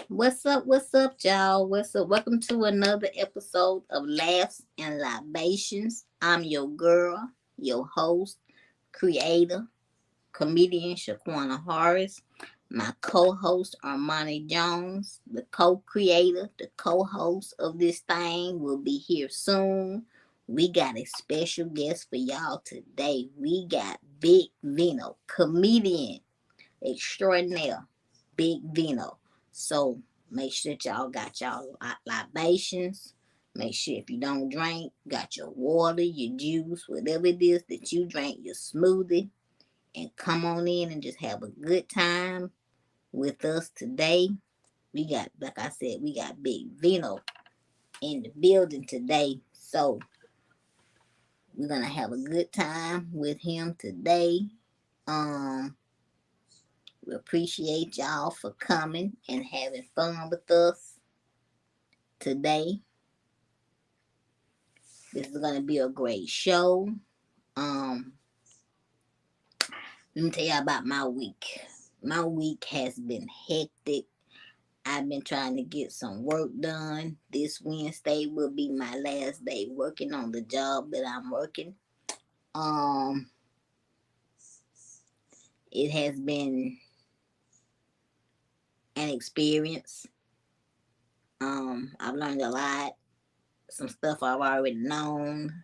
What's up, y'all? What's up? Welcome to another episode of Laughs and Libations. I'm your girl, your host, creator, comedian shaquena.horace. My co-host Armani Jones, the co-creator, the co-host of this thing, will be here soon. We got a special guest for y'all today. We got Big Vino, comedian extraordinaire, Big Vino. So make sure that y'all got y'all libations. Make sure if you don't drink, got your water, your juice, whatever it is that you drink, your smoothie, and come on in and just have a good time with us today. We got, like I said, we got Big Vino in the building today. So we're gonna have a good time with him today. Um, we appreciate y'all for coming and having fun with us today. This is gonna be a great show. Um, Let me tell y'all about my week. My week has been hectic. I've been trying to get some work done. This Wednesday will be my last day working on the job that I'm working. Um, it has been an experience. I've learned a lot. Some stuff I've already known.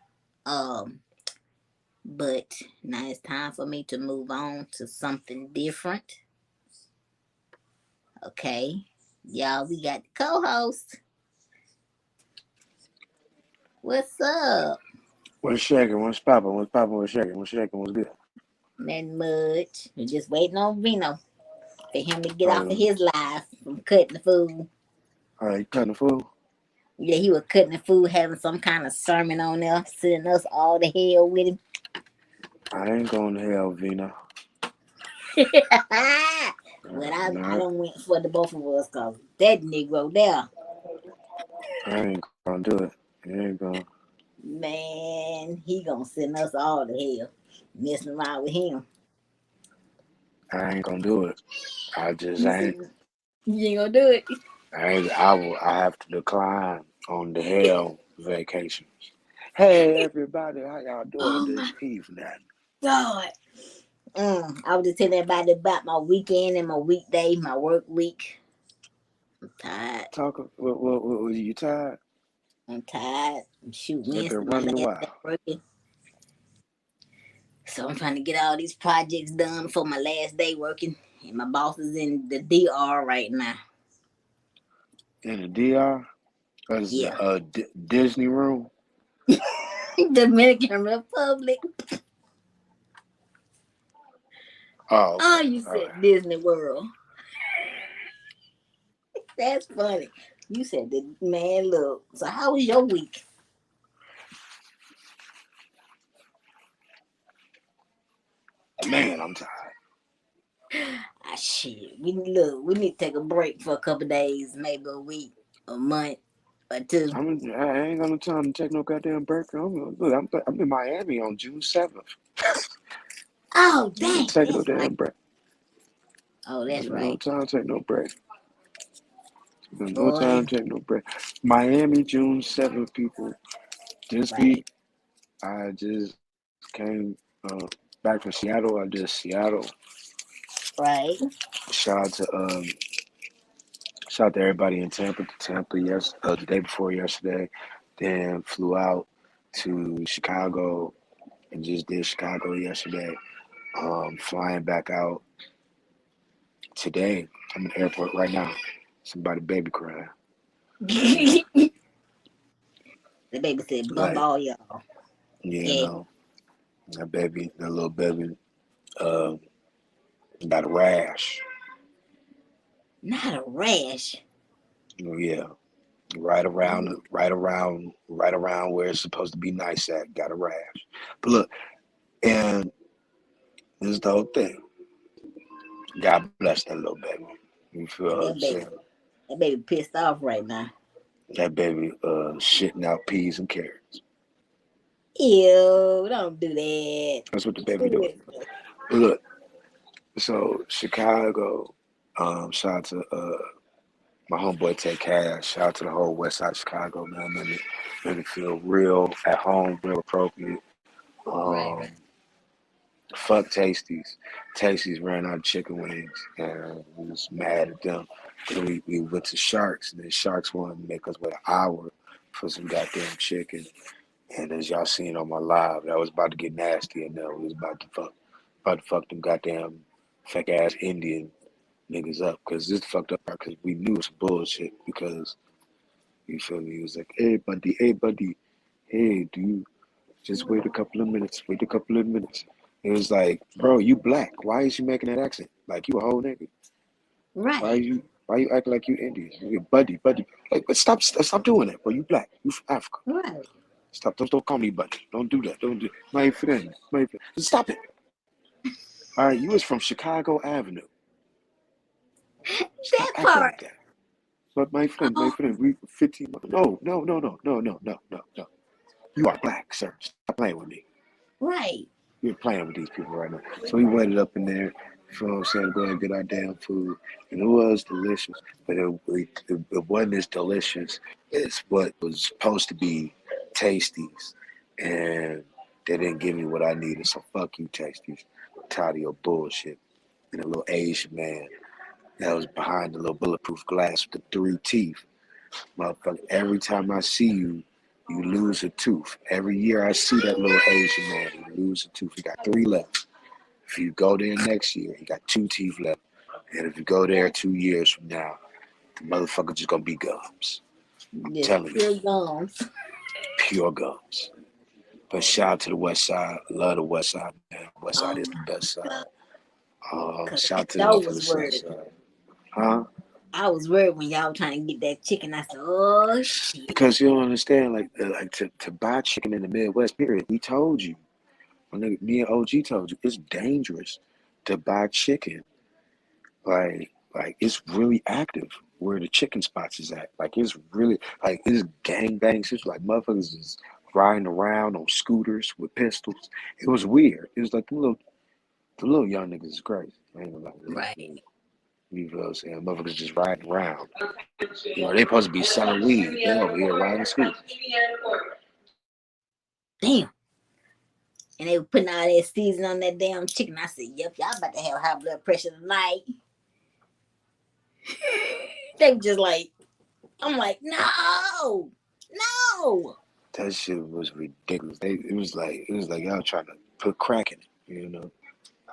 But now it's time for me to move on to something different. Okay. Y'all, we got the co-host. What's up? What's shaking? What's popping? What's popping? What's shaking? What's shaking? What's good? Nothing much. We're just waiting on Vino for him to get off of Um, his life from cutting the food. all right, you cutting the food? Yeah, he was cutting the food, having some kind of sermon on there, sending us all the hell with him. I ain't going to hell, Vina. But I Nah, don't went for the both of us because that Negro there, I ain't gonna do it. I ain't gonna. man, he gonna send us all to hell. Messing around with him. I ain't gonna do it. I just You said ain't. you ain't gonna do it. I ain't. I will. I have to decline on the hell vacations. Hey, everybody, how y'all doing Oh this my evening? God. I was just telling everybody about my weekend and my weekday, my work week. I'm tired. Talk. What you tired? I'm tired. Shoot, You've Wednesday been my running a last day while. working. So I'm trying to get all these projects done for my last day working. And my boss is in the DR right now. In the DR, is Yeah. a Disney room. Dominican Republic. Oh, Oh, okay. you All right. said Disney World. That's funny. You said that, man, look. So how was your week? Man, I'm tired. Ah, shit. We need to take a break for a couple days, maybe a week, a month or two. I ain't got no time to take no goddamn break. I'm in Miami on June 7th. Oh, I ain't dang. taking no That's right. damn break. Oh, I that's ain't got no right. time to take no break. No Boy, time to take no break. Miami, June 7th, people. This right, week, I just came back from Seattle. I did Seattle. right. Shout out to um, shout out to everybody in Tampa. Tampa, yes, the day before yesterday. Then flew out to Chicago and just did Chicago yesterday. Flying back out today. I'm in the airport right now. Somebody baby crying. Yeah, The baby said, bump like all y'all. you Yeah. know, that little baby, uh, got a rash. Not a rash. Yeah, Oh, right around where it's supposed to be nice at. Got a rash. But look, and this is the whole thing. God bless that little baby. You feel what I'm that baby, saying? that baby pissed off right now. That baby, shitting out peas and carrots. Ew, don't do that. That's what the baby Who doing. is that? But look, so Chicago, shout out to My homeboy take cash. Shout out to the whole West Side of Chicago, man. Made me feel real at home, real appropriate. Right, Um, right. Fuck Tasties. Tasties ran out of chicken wings, and we was mad at them. Then we went to Sharks, and then Sharks wanted to make us wait an hour for some goddamn chicken. And as y'all seen on my live, that was about to get nasty, and we was about to fuck them goddamn fake ass Indian niggas up, because this fucked up because we knew it was bullshit. Because you feel me? He was like, hey buddy, hey, do you just wait a couple of minutes? Wait a couple of minutes. It was like, bro, you black. Why is you making that accent? Like you a whole nigga. Right, Why you acting like you Indian? You buddy. Like, but stop doing that, bro. You black. You from Africa. right. Stop. Don't call me buddy. Don't do that. Don't do. My friend. Stop it. All right, you was from Chicago Avenue. Stop That acting part. like that. But my Oh, friend, we 15 months. No. You are black, sir. Stop playing with me. right. We're playing with these people right now. So we waited up in there, you know what I'm saying, to go ahead and get our damn food. And it was delicious, but it wasn't as delicious as what was supposed to be Tasties. And they didn't give me what I needed, so fuck you, Tasties. I'm tired of your bullshit. And a little Asian man that was behind the little bulletproof glass with the three teeth. Motherfucker, every time I see you, you lose a tooth. Every year I see that little Asian man, he lose a tooth. He got three left. If you go there next year, he got two teeth left. And if you go there 2 years from now, the motherfucker just gonna be gums. I'm Just telling you, pure gums. pure gums. But shout out to the West Side. Love the West Side, man. West Side Oh is my the best God. side. Cause Shout I out to the sure motherfucking was South worried. Side. Huh? I was worried when y'all were trying to get that chicken. I said, oh shit. Because you don't understand, like to buy chicken in the Midwest, period. We told you. Me and OG told you it's dangerous to buy chicken. Like it's really active where the chicken spots is at. Like it's really like it's gang bang shit. Like motherfuckers is riding around on scooters with pistols. It was weird. It was like the little young niggas is crazy. I ain't gonna lie to that. Right. You feel what I'm saying? Motherfuckers just riding around. You know, they supposed to be selling weed. They over here riding scooters. Damn. And they were putting all that season on that damn chicken. I said, yep, y'all about to have high blood pressure tonight. They were just like, I'm like, no. That shit was ridiculous. It was like y'all trying to put crack in it. You know,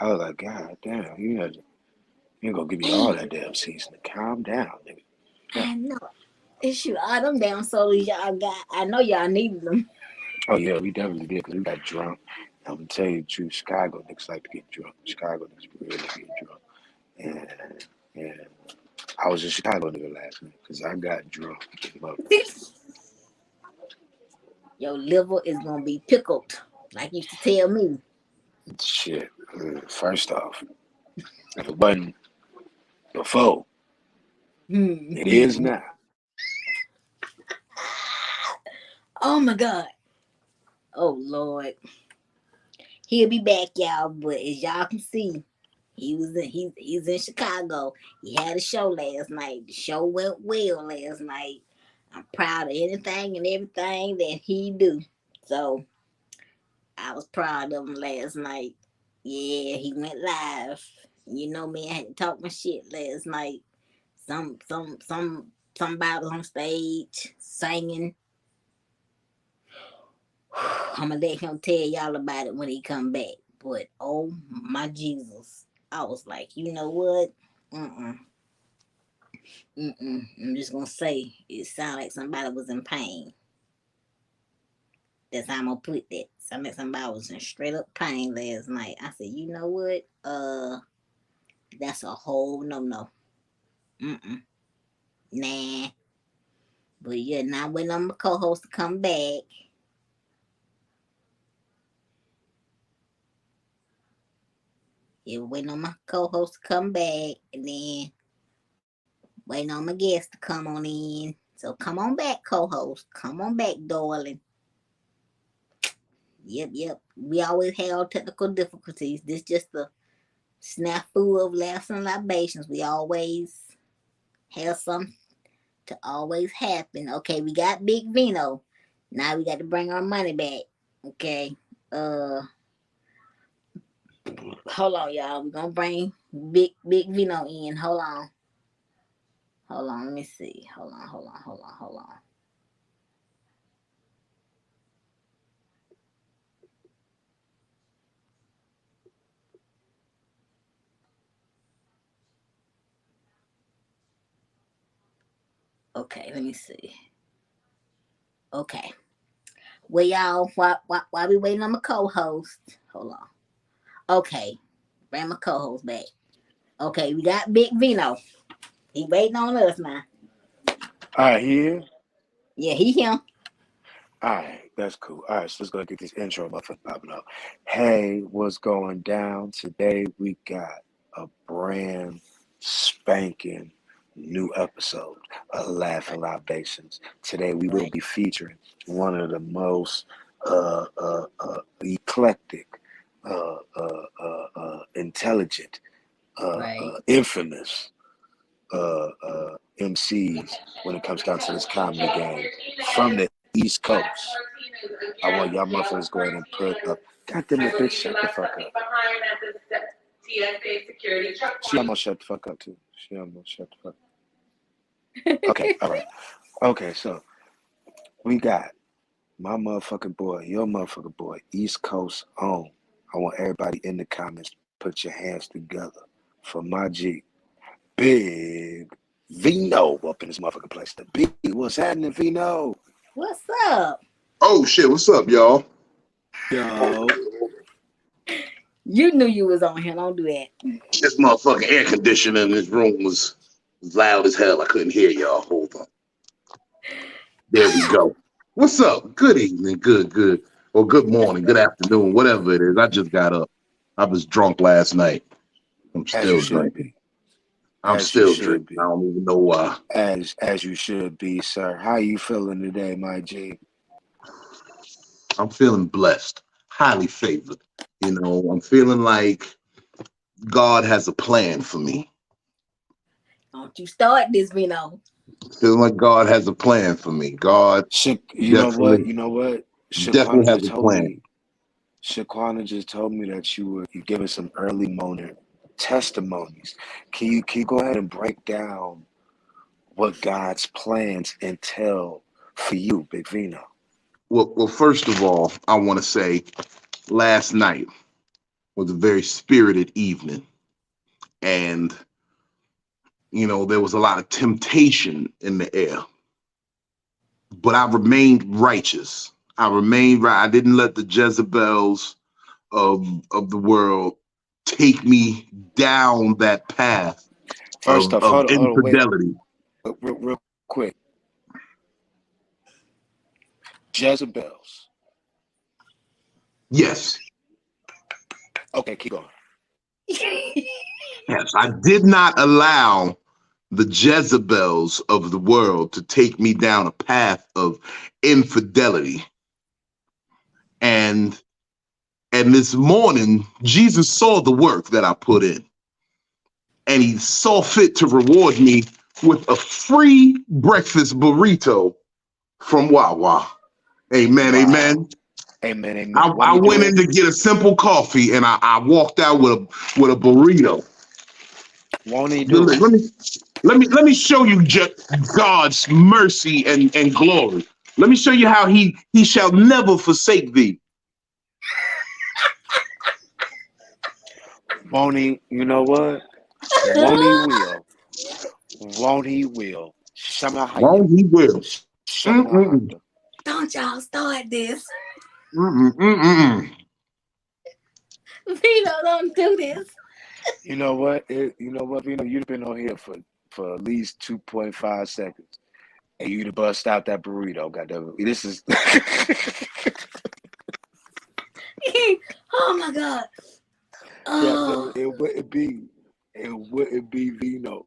I was like, God damn, you ain't gonna give me all Damn. that damn seasoning. Calm down, nigga. Yeah. I know. Issue all them damn sodas y'all got. I know y'all needed them. Oh yeah, we definitely did because we got drunk. I'm gonna tell you the truth. Chicago niggas like to get drunk. Chicago niggas really get drunk. And I was a Chicago nigga last night because I got drunk. Your liver is gonna be pickled, like you used to tell me. Shit. First off, if it wasn't before, it is Hmm. now. Oh my God. Oh Lord. He'll be back, y'all. But as y'all can see, he's in Chicago. He had a show last night. The show went well last night. I'm proud of anything and everything that he do. So I was proud of him last night. Yeah, he went live. You know me, I had to talk my shit last night. Somebody was on stage singing. I'm gonna let him tell y'all about it when he come back. But oh my Jesus, I was like, you know what? Mm-mm, mm-mm. I'm just gonna say it sounded like somebody was in pain. That's how I'm gonna put that. Sounded like somebody was in straight up pain last night. I said, you know what? That's a whole no. Mm-mm. Nah. But yeah, now when I'm a co-host to come back. Yeah, waiting on my co-host to come back, and then waiting on my guest to come on in. So come on back, co-host. Come on back, darling. Yep. We always have technical difficulties. This just the snafu of laughs and libations. We always have some to always happen. Okay, we got Big Vino. Now we got to bring our money back. Okay. Hold on, y'all. We're gonna bring Big Vino in. Hold on. Hold on. Let me see. Hold on. Okay, let me see. Okay. Well, y'all, while we waiting on my co-host, hold on. Okay, bring my co-host back. Okay, we got Big Vino. He waiting on us now. All right, here. Yeah, he him. All right, that's cool. All right, so let's go get this intro motherfucker popping up. Hey, what's going down? Today we got a brand spanking new episode of Laughing Libations. Today we will Right, be featuring one of the most eclectic, intelligent, right. infamous MCs when it comes down to this comedy game from the East Coast. I want y'all motherfuckers go ahead and put up. God damn it, bitch, shut the fuck up. She almost shut the fuck up too. She almost shut the fuck up. Okay, all right. Okay, so we got my motherfucking boy, your motherfucking boy, East Coast on. I want everybody in the comments put your hands together for my G, Big Vino up in this motherfucking place. The big, what's happening, Vino? What's up? Oh shit, what's up, y'all? Yo, You knew you was on here. Don't do that. This motherfucking air conditioner in this room was loud as hell. I couldn't hear y'all. Hold on. There we go. What's up? Good evening, good. Or good morning, good afternoon, whatever it is. I just got up. I was drunk last night. I'm as you still should drinking. be. I'm As you still should drinking. I be. don't even know why. As you should be, sir. How you feeling today, my G? I'm feeling blessed, highly favored. I'm feeling like God has a plan for me. Don't you start this, Vino. Feeling like God has a plan for me. God You know what? definitely, You know what? definitely has a plan. Shaquana just told me that you giving some early morning testimonies. Can you go ahead and break down what God's plans entail for you, Big Vino? Well, first of all, I want to say last night was a very spirited evening. And, there was a lot of temptation in the air, but I remained righteous. I remained right. I didn't let the Jezebels of the world take me down that path First off, of hold on, wait, infidelity. real quick. Jezebels. Yes, Okay, keep going. yes, I did not allow the Jezebels of the world to take me down a path of infidelity. And this morning, Jesus saw the work that I put in, and he saw fit to reward me with a free breakfast burrito from Wawa. Amen, Wow. amen. Amen, amen. I Won't he do went it? in to get a simple coffee, and I walked out with a burrito. Won't he do it? Let me let me show you God's mercy and glory. Let me show you how he shall never forsake thee. Won't he? You know what? Won't he will? Won't he will? Shamahaya. Won't he will. Mm-mm, Shamahanda. Don't y'all start this. mm-mm, mm-mm. Vino, don't do this. You know what? You know what, Vino? You've been on here for at least 2.5 seconds. And you'd have bust out that burrito, goddamn it. This is Oh my God. goddamn Oh. it, it wouldn't be Vino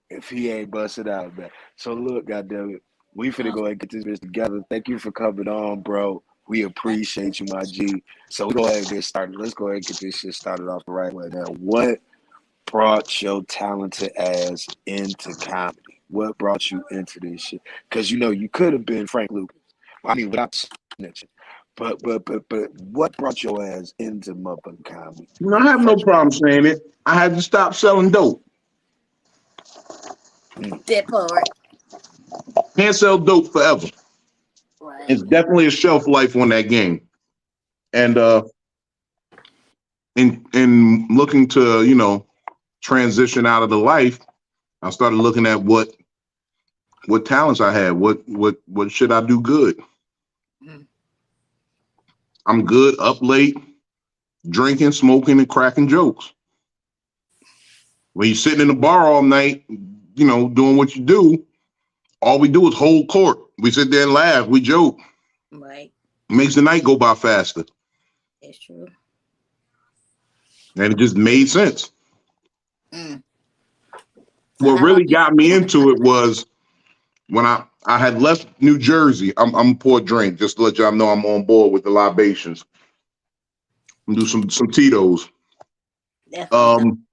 if he ain't busted out, man. So look, goddamn it. We finna go ahead and get this bitch together. Thank you for coming on, bro. We appreciate you, my G. So we go ahead and get started. Let's go ahead and get this shit started off the right way. Now, what brought your talented ass into comedy? What brought you into this shit? Because you know you could have been Frank Lucas. I mean, without snitching. But what brought your ass into motherfucking comedy You know, I in the have no first place? problem saying it. I had to stop selling dope. Mm. That part. Can't sell dope forever. Right. It's definitely a shelf life on that game. And in looking to, transition out of the life, I started looking at what talents I had. What should I do good? Mm. I'm good up late, drinking, smoking, and cracking jokes. When you're sitting in the bar all night, doing what you do, all we do is hold court. We sit there and laugh. We joke. Right. Makes the night go by faster. That's true. And it just made sense. Mm. So What how long really you got me into it was when I had left New Jersey. I'm pour drink, just to let y'all know I'm on board with the libations. I'm do some Tito's. that's what's up. Um,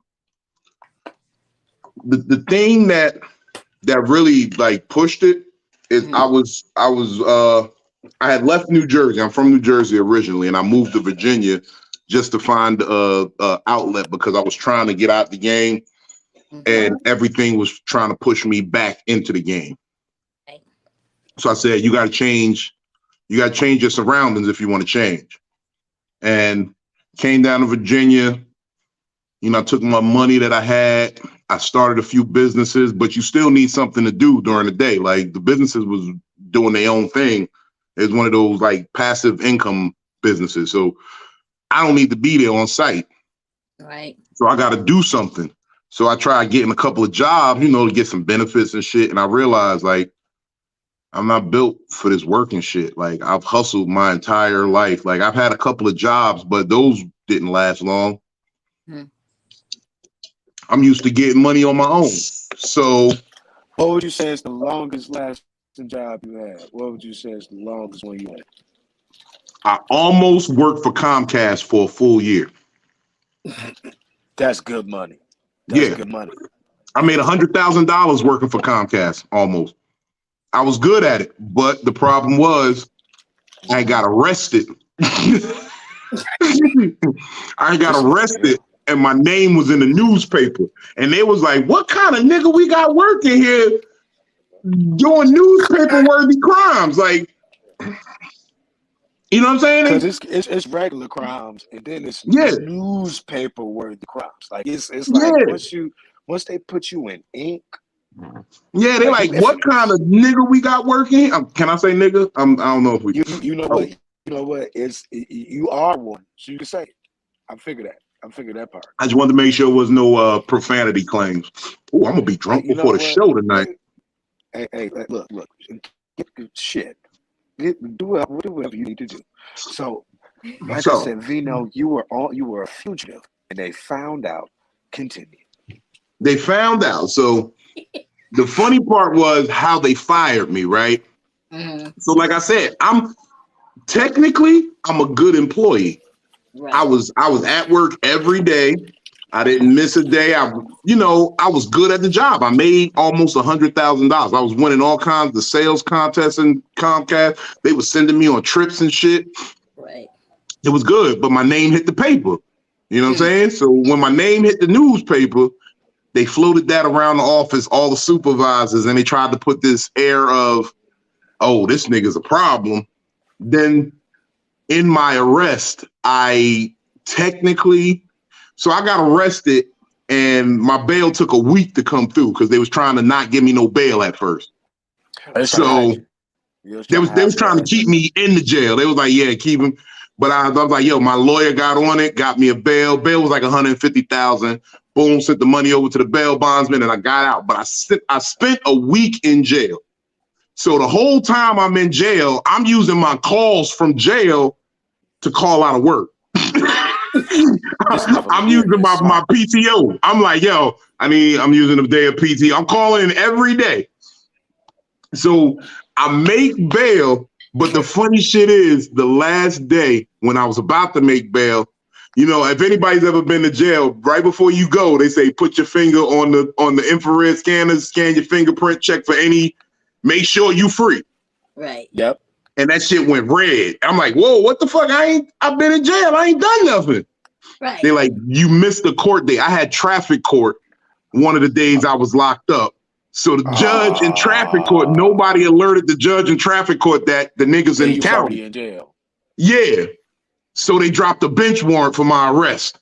the thing that really like pushed it is Mm. I had left New Jersey. I'm from New Jersey originally, and I moved to Virginia just to find a outlet because I was trying to get out the game, Mm-hmm. and everything was trying to push me back into the game. Right. So I said, you got to change. You got to change your surroundings if you want to change. And came down to Virginia. I took my money that I had. I started a few businesses, but you still need something to do during the day. Like the businesses was doing their own thing. It's one of those like passive income businesses. So I don't need to be there on site. Right. So I got to do something. So I tried getting a couple of jobs, to get some benefits and shit. And I realized like I'm not built for this working shit. Like I've hustled my entire life. Like I've had a couple of jobs, but those didn't last long. Mm. I'm used to getting money on my own. So What would you say is the longest lasting job you had? What would you say is the longest one you had? I almost worked for Comcast for a full year. That's good money. That's Yeah. good money. I made $100,000 working for Comcast almost. I was good at it, but the problem was I got arrested. I got This nigga. arrested and my name was in the newspaper. And they was like, what kind of nigga we got working here doing newspaper worthy crimes? Like, you know what I'm Cause saying? it's regular crimes and then it's Yeah, newspaper worthy crimes. Like it's like yeah. once they put you in ink, Yeah, they like like, them what kind of infamous. nigga we got working? Can I say nigga? I don't know if we. You know what Oh, you are one, so you can say it. I figured that. I figured that part. I just wanted to make sure there was no profanity claims. Oh, I'm gonna be Like drunk you know before the what? show tonight. Hey, look, get shit. Do whatever you need to do. So, like I So said, Vino, you were a fugitive, and they found out. Continue. they found out. So the funny part was how they fired me, right? Mm-hmm. So, like I said, I'm a good employee. I Right. was I was at work every day. I didn't miss a day. I was good at the job. I made almost $100,000. I was winning all kinds of sales contests in Comcast. They were sending me on trips and shit. Right. It was good, but my name hit the paper. You know what I'm Mm. saying? So when my name hit the newspaper, they floated that around the office, all the supervisors, and they tried to put this air of, oh, this nigga's a problem. Then in my arrest, technically, so I got arrested and my bail took a week to come through because they was trying to not give me no bail at first. I was trying to hide So you. You was they trying was to they was hide your trying to ass keep in there. me in the jail. They was like, yeah, keep him. But I was like, yo, my lawyer got on it, got me a bail. Bail was like 150,000. Boom, sent the money over to the bail bondsman, and I got out. But I spent a week in jail. So the whole time I'm in jail, I'm using my calls from jail to call out of work. This I'm motherfucker here using is my smart. PTO. I'm like, yo, I'm using a day of PTO. I'm calling in every day. So I make bail, but the funny shit is the last day when I was about to make bail, You know, if anybody's ever been to jail, right before you go, they say put your finger on the infrared scanner, scan your fingerprint, check for any, make sure you free. Right. Yep. And that shit went red. I'm like, whoa, what the fuck? I've been in jail. I ain't done nothing. Right. They're like, you missed the court day. I had traffic court one of the days I was locked up. So the judge in traffic court, nobody alerted the judge in traffic court that the niggas in He was town. already in jail. Yeah. So they dropped a bench warrant for my arrest.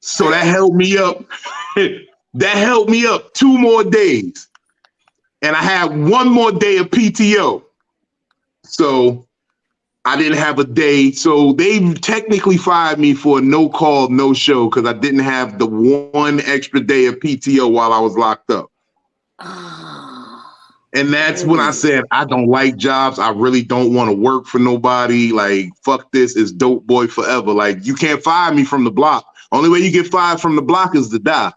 So that held me up. That held me up 2 more days. And I had 1 more day of PTO. So I didn't have a day. So they technically fired me for a no call, no show because I didn't have the 1 extra day of PTO while I was locked up. And that's when I said, I don't like jobs. I really don't want to work for nobody. Like, fuck this. It's dope boy forever. Like, you can't fire me from the block. Only way you get fired from the block is to die.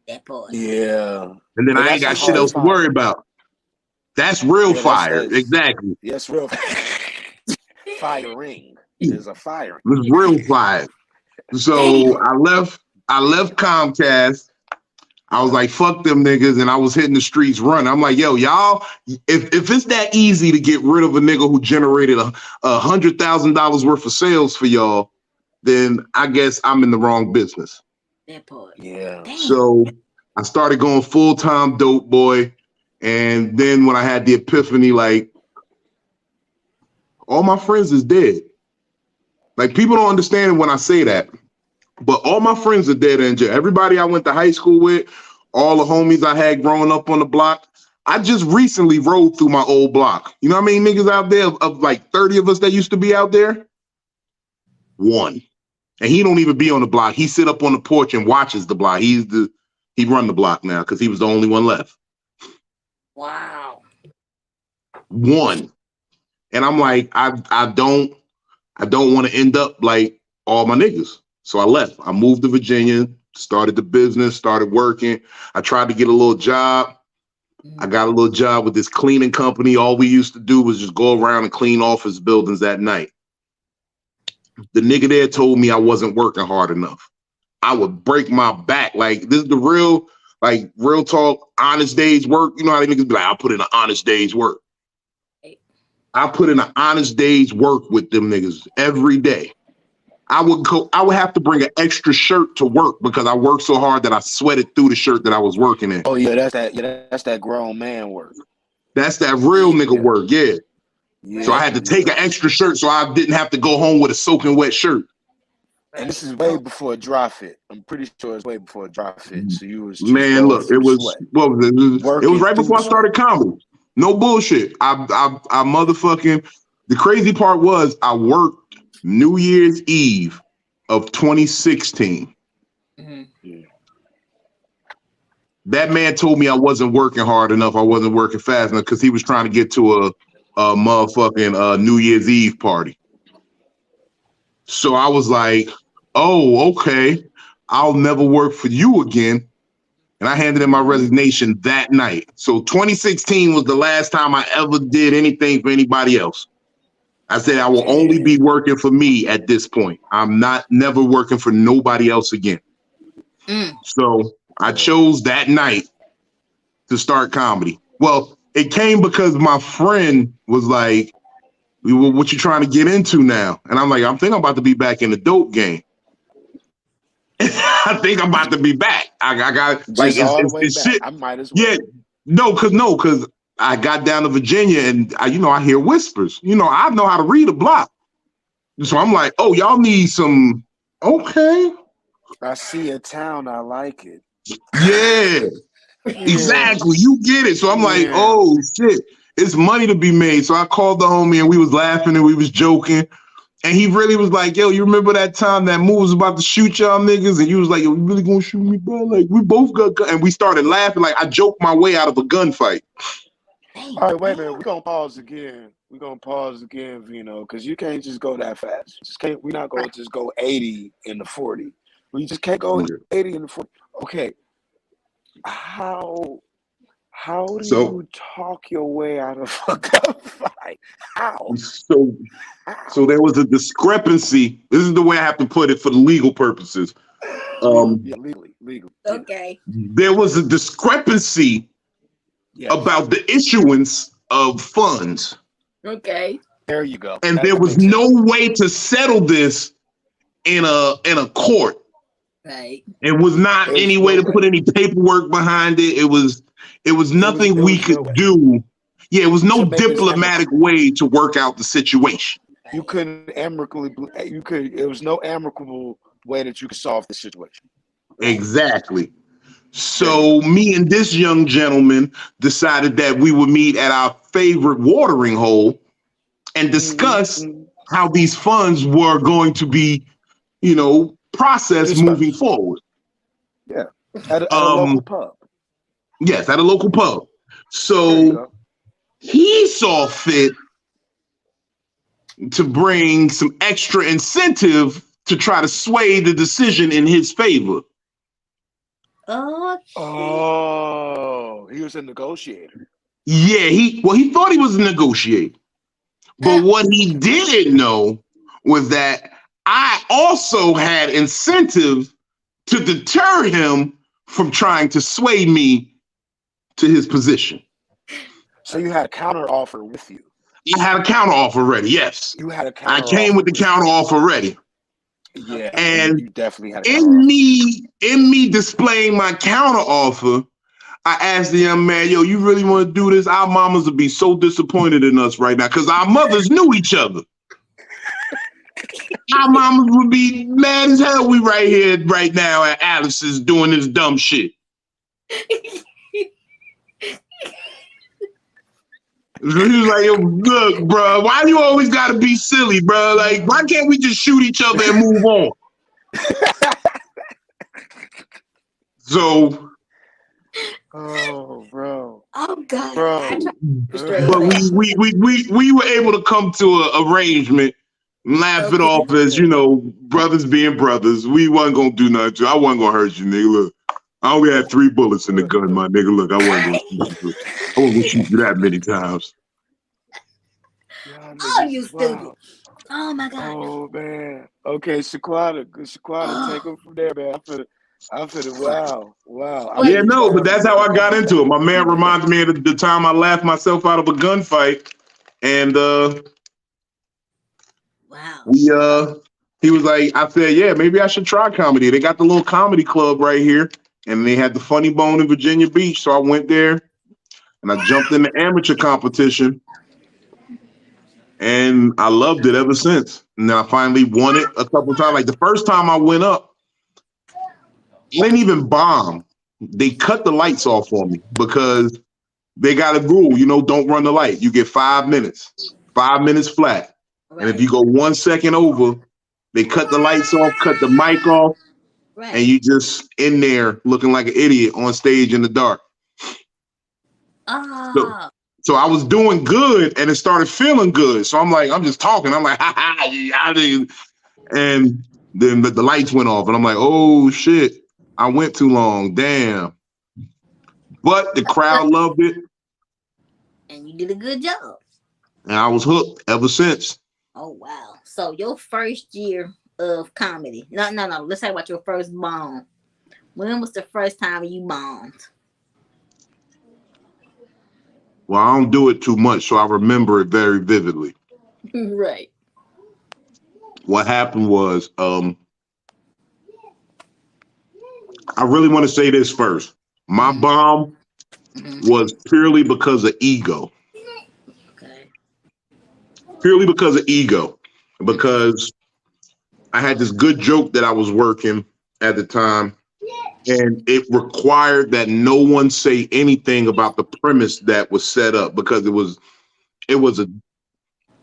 That part. Yeah. And then I ain't got shit else to worry about. That's real fire. Exactly. Yes, real firing. There's a firing. It's real fire. So I left Comcast. I was like, fuck them niggas, and I was hitting the streets running. I'm like, yo, y'all, if it's that easy to get rid of a nigga who generated $100,000 worth of sales for y'all, then I guess I'm in the wrong business. That part. Yeah. So I started going full-time dope boy, and then when I had the epiphany, like, all my friends is dead. Like, people don't understand when I say that. But all my friends are dead in jail. Everybody I went to high school with, all the homies I had growing up on the block. I just recently rode through my old block. You know what I mean? Niggas out there of like 30 of us that used to be out there. 1. And he don't even be on the block. He sit up on the porch and watches the block. He run the block now because he was the only one left. Wow. 1. And I'm like, I don't want to end up like all my niggas. So I left. I moved to Virginia, started the business, started working. I tried to get a little job. I got a little job with this cleaning company. All we used to do was just go around and clean office buildings at night. The nigga there told me I wasn't working hard enough. I would break my back. Like, this is the real talk, honest day's work. You know how they niggas be like, I'll put in an honest day's work. I put in an honest day's work with them niggas every day. I would have to bring an extra shirt to work because I worked so hard that I sweated through the shirt that I was working in. Oh yeah, that's that grown man work. That's that real nigga work, yeah. So I had to take an extra shirt so I didn't have to go home with a soaking wet shirt. And this is way before a dry fit. I'm pretty sure it's way before a dry fit. So you was just man, look, it was right before I started comedy. No bullshit. I motherfucking, the crazy part was I worked New Year's Eve of 2016. That man told me I wasn't working hard enough. I wasn't working fast enough because he was trying to get to a motherfucking New Year's Eve party. So I was like, oh, okay. I'll never work for you again. And I handed in my resignation that night. So 2016 was the last time I ever did anything for anybody else. I said I will only be working for me at this point. I'm never working for nobody else again. So I chose that night to start comedy. Well, it came because my friend was like, what you trying to get into now? And I'm like, I think I'm about to be back in the dope game. I think I'm about to be back. I got like it's shit. I might as well. Yeah, because I got down to Virginia and I hear whispers. I know how to read a block. So I'm like, oh, y'all need some. Okay. I see a town. I like it. Yeah, exactly. You get it. So I'm like, oh shit, it's money to be made. So I called the homie and we was laughing and we was joking. And he really was like, yo, you remember that time that Moo was about to shoot y'all niggas? And you was like, yo, you really gonna shoot me, bro? Like, we both got guns. And we started laughing. Like, I joked my way out of a gunfight. All right, wait a minute. We're going to pause again, Vino, because you can't just go that fast. We're not going to just go 80 in the 40. We just can't go 80 in the 40. Okay. How How do So you talk your way out of a gunfight? How? so so How? there was a discrepancy. This is the way I have to put it for the legal purposes. Legal, Um, yeah, legal, yeah. Okay. there was a discrepancy Yes. about the issuance of funds, Okay. There you go. and there That was makes no sense. way to settle this in a court. Right. It was not There's any way no to put way. any paperwork behind it. It was nothing It we was could no way do. Yeah, it was no to make this diplomatic amicable. way to work out the situation. You Right. couldn't amicably. You could. It was no amicable way that you could solve the situation. Right. Exactly. There you So go. me and this young gentleman decided that we would meet at our favorite watering hole and Mm-hmm, discuss mm-hmm. how these funds were going to be, processed moving Dispersed. forward. Yeah. At a local Um, pub. yes, at a local pub. There you So go. he saw fit to bring some extra incentive to try to sway the decision in his favor. Oh shit. Oh, he was a negotiator. Yeah, he thought he was a negotiator. But what he didn't know was that I also had incentive to deter him from trying to sway me to his position. So you had a counter offer with you. I had a counter offer ready. Yes, You had a I counter came offer with the with you. counter offer ready. Yeah, Okay. you, And you definitely had a counter in offer. me displaying my counter offer, I asked the young man, "Yo, you really want to do this? Our mamas would be so disappointed in us right now because our mothers knew each other. Our mamas would be mad as hell. We right here, right now at Alice's doing this dumb shit." So he was like, "Yo, look, bro, why you always gotta be silly, bro? Like, why can't we just shoot each other and move on?" So, Oh, bro, Oh God. I bro. try to straight but face. we were able to come to an arrangement, laugh it Okay. off as Yeah. brothers being brothers. We wasn't gonna do nothing to you. I wasn't gonna hurt you, nigga. Look, I only had 3 bullets in the gun, my nigga. Look, I wasn't gonna shoot you. I wasn't gonna shoot you that many times. Y'all Oh, niggas you is stupid. wild. Oh my God. Oh man. Okay, Shaquana, take Oh, them from there, man. I'm finna. Wow, wow. I wait. Yeah, mean, you no, start but off with that's the how I counter got offer. into it. My man reminds me of the time I laughed myself out of a gunfight, and Wow. we he was like, I said, yeah, maybe I should try comedy. They got the little comedy club right here, and they had the Funny Bone in Virginia Beach. So I went there and I jumped in the amateur competition, and I loved it ever since. And then I finally won it a couple of times. Like the first time I went up, I didn't even bomb. They cut the lights off on me because they got a rule, don't run the light. You get 5 minutes, 5 minutes flat. And if Right. you go 1 second over, they cut the lights off, cut the mic off, and Right. you just in there looking like an idiot on stage in the dark. So, Oh. so I was doing good and it started feeling good. So I'm just talking. I'm like, ha ha, yeah, and then the lights went off and I'm like, oh shit, I went too long. Damn. But the crowd loved it And you did a good job. and I was hooked ever since. Oh wow. So your first year of comedy. No, no, no. Let's talk about your first bomb. When was the first time you bombed? Well, I don't do it too much, so I remember it very vividly. Right. What happened was, I really want to say this first. My Mm-hmm. bomb Mm-hmm. was purely because of ego. Okay. Purely because of ego. Mm-hmm. Because I had this good joke that I was working at the time, and it required that no one say anything about the premise that was set up because it was a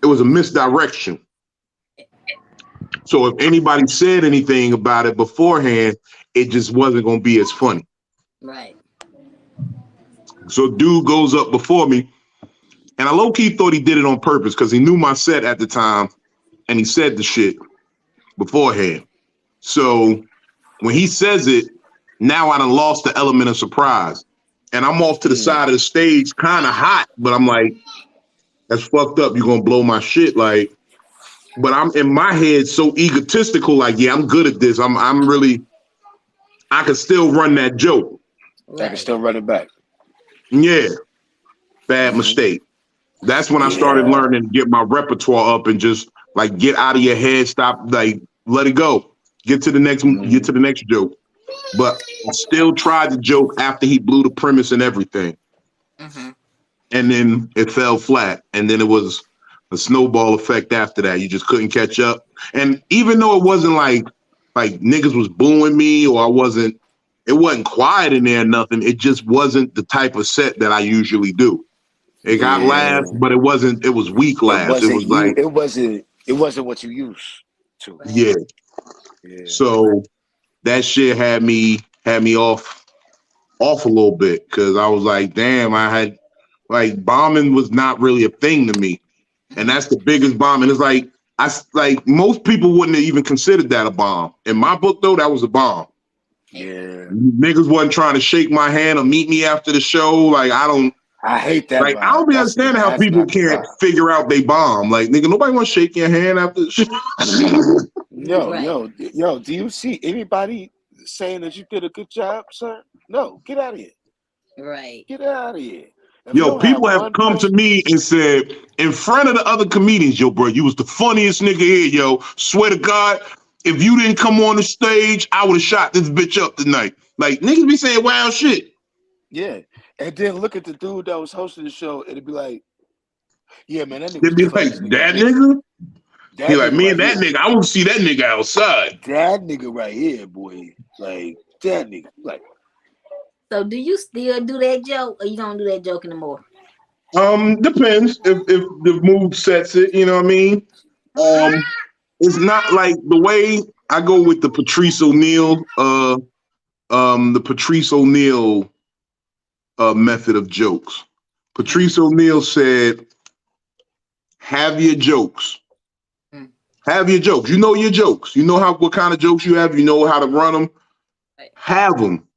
it was a misdirection. So if anybody said anything about it beforehand, it just wasn't going to be as funny. Right. So dude goes up before me, and I low key thought he did it on purpose because he knew my set at the time, and he said the shit beforehand. So when he says it, now I done lost the element of surprise. and I'm off to the side of the stage, kind of hot, but I'm like, that's fucked up. You're gonna blow my shit, like. But I'm in my head so egotistical, like, yeah, I'm good at this. I'm really, I can still run that joke. I can still run it back. Yeah, bad mistake. That's when I started Yeah. learning to get my repertoire up and just like get out of your head, stop, like let it go, get to the next joke. But I still tried the joke after he blew the premise and everything, and then it fell flat, and then it was a snowball effect after that. You just couldn't catch up, and even though it wasn't like niggas was booing me or it wasn't quiet in there or nothing. It just wasn't the type of set that I usually do. It got Yeah. laughs, but it wasn't. It was weak It laughs. It wasn't was you. like, It wasn't what you used to. yeah. Yeah. So that shit had me off a little bit because I was like, damn, I had like bombing was not really a thing to me, and that's the biggest bomb. And it's like most people wouldn't have even considered that a bomb. In my book, though, that was a bomb. Yeah. Niggas wasn't trying to shake my hand or meet me after the show. Like I hate that I vibe. don't be understanding how That's people not the can't vibe. figure out they bomb. Like, nigga, nobody want to shake your hand after the show. Yo. Do you see anybody saying that you did a good job, sir? No. Get out of here. Right. Get out of here. If you Yo, don't have people have one come to person, me and said, in front of the other comedians, yo, bro, you was the funniest nigga here, yo. Swear to God, if you didn't come on the stage, I would have shot this bitch up tonight. Like, niggas be saying wild shit. yeah. And then look at the dude that was hosting the show, and it'd be like, yeah, man, that nigga They'd was the be like, funniest nigga up that here. nigga? He That like, nigga me right and that here. nigga, I want to see that nigga outside. That nigga right here, boy. Like, that nigga. Like, So do you still do that joke or you don't do that joke anymore? Depends if the mood sets it, you know what I mean? It's not like the way I go with the Patrice O'Neal method of jokes. Patrice O'Neal said, have your jokes. Have your jokes. You know your jokes. You know what kind of jokes you have. You know how to run them. Right. Have them.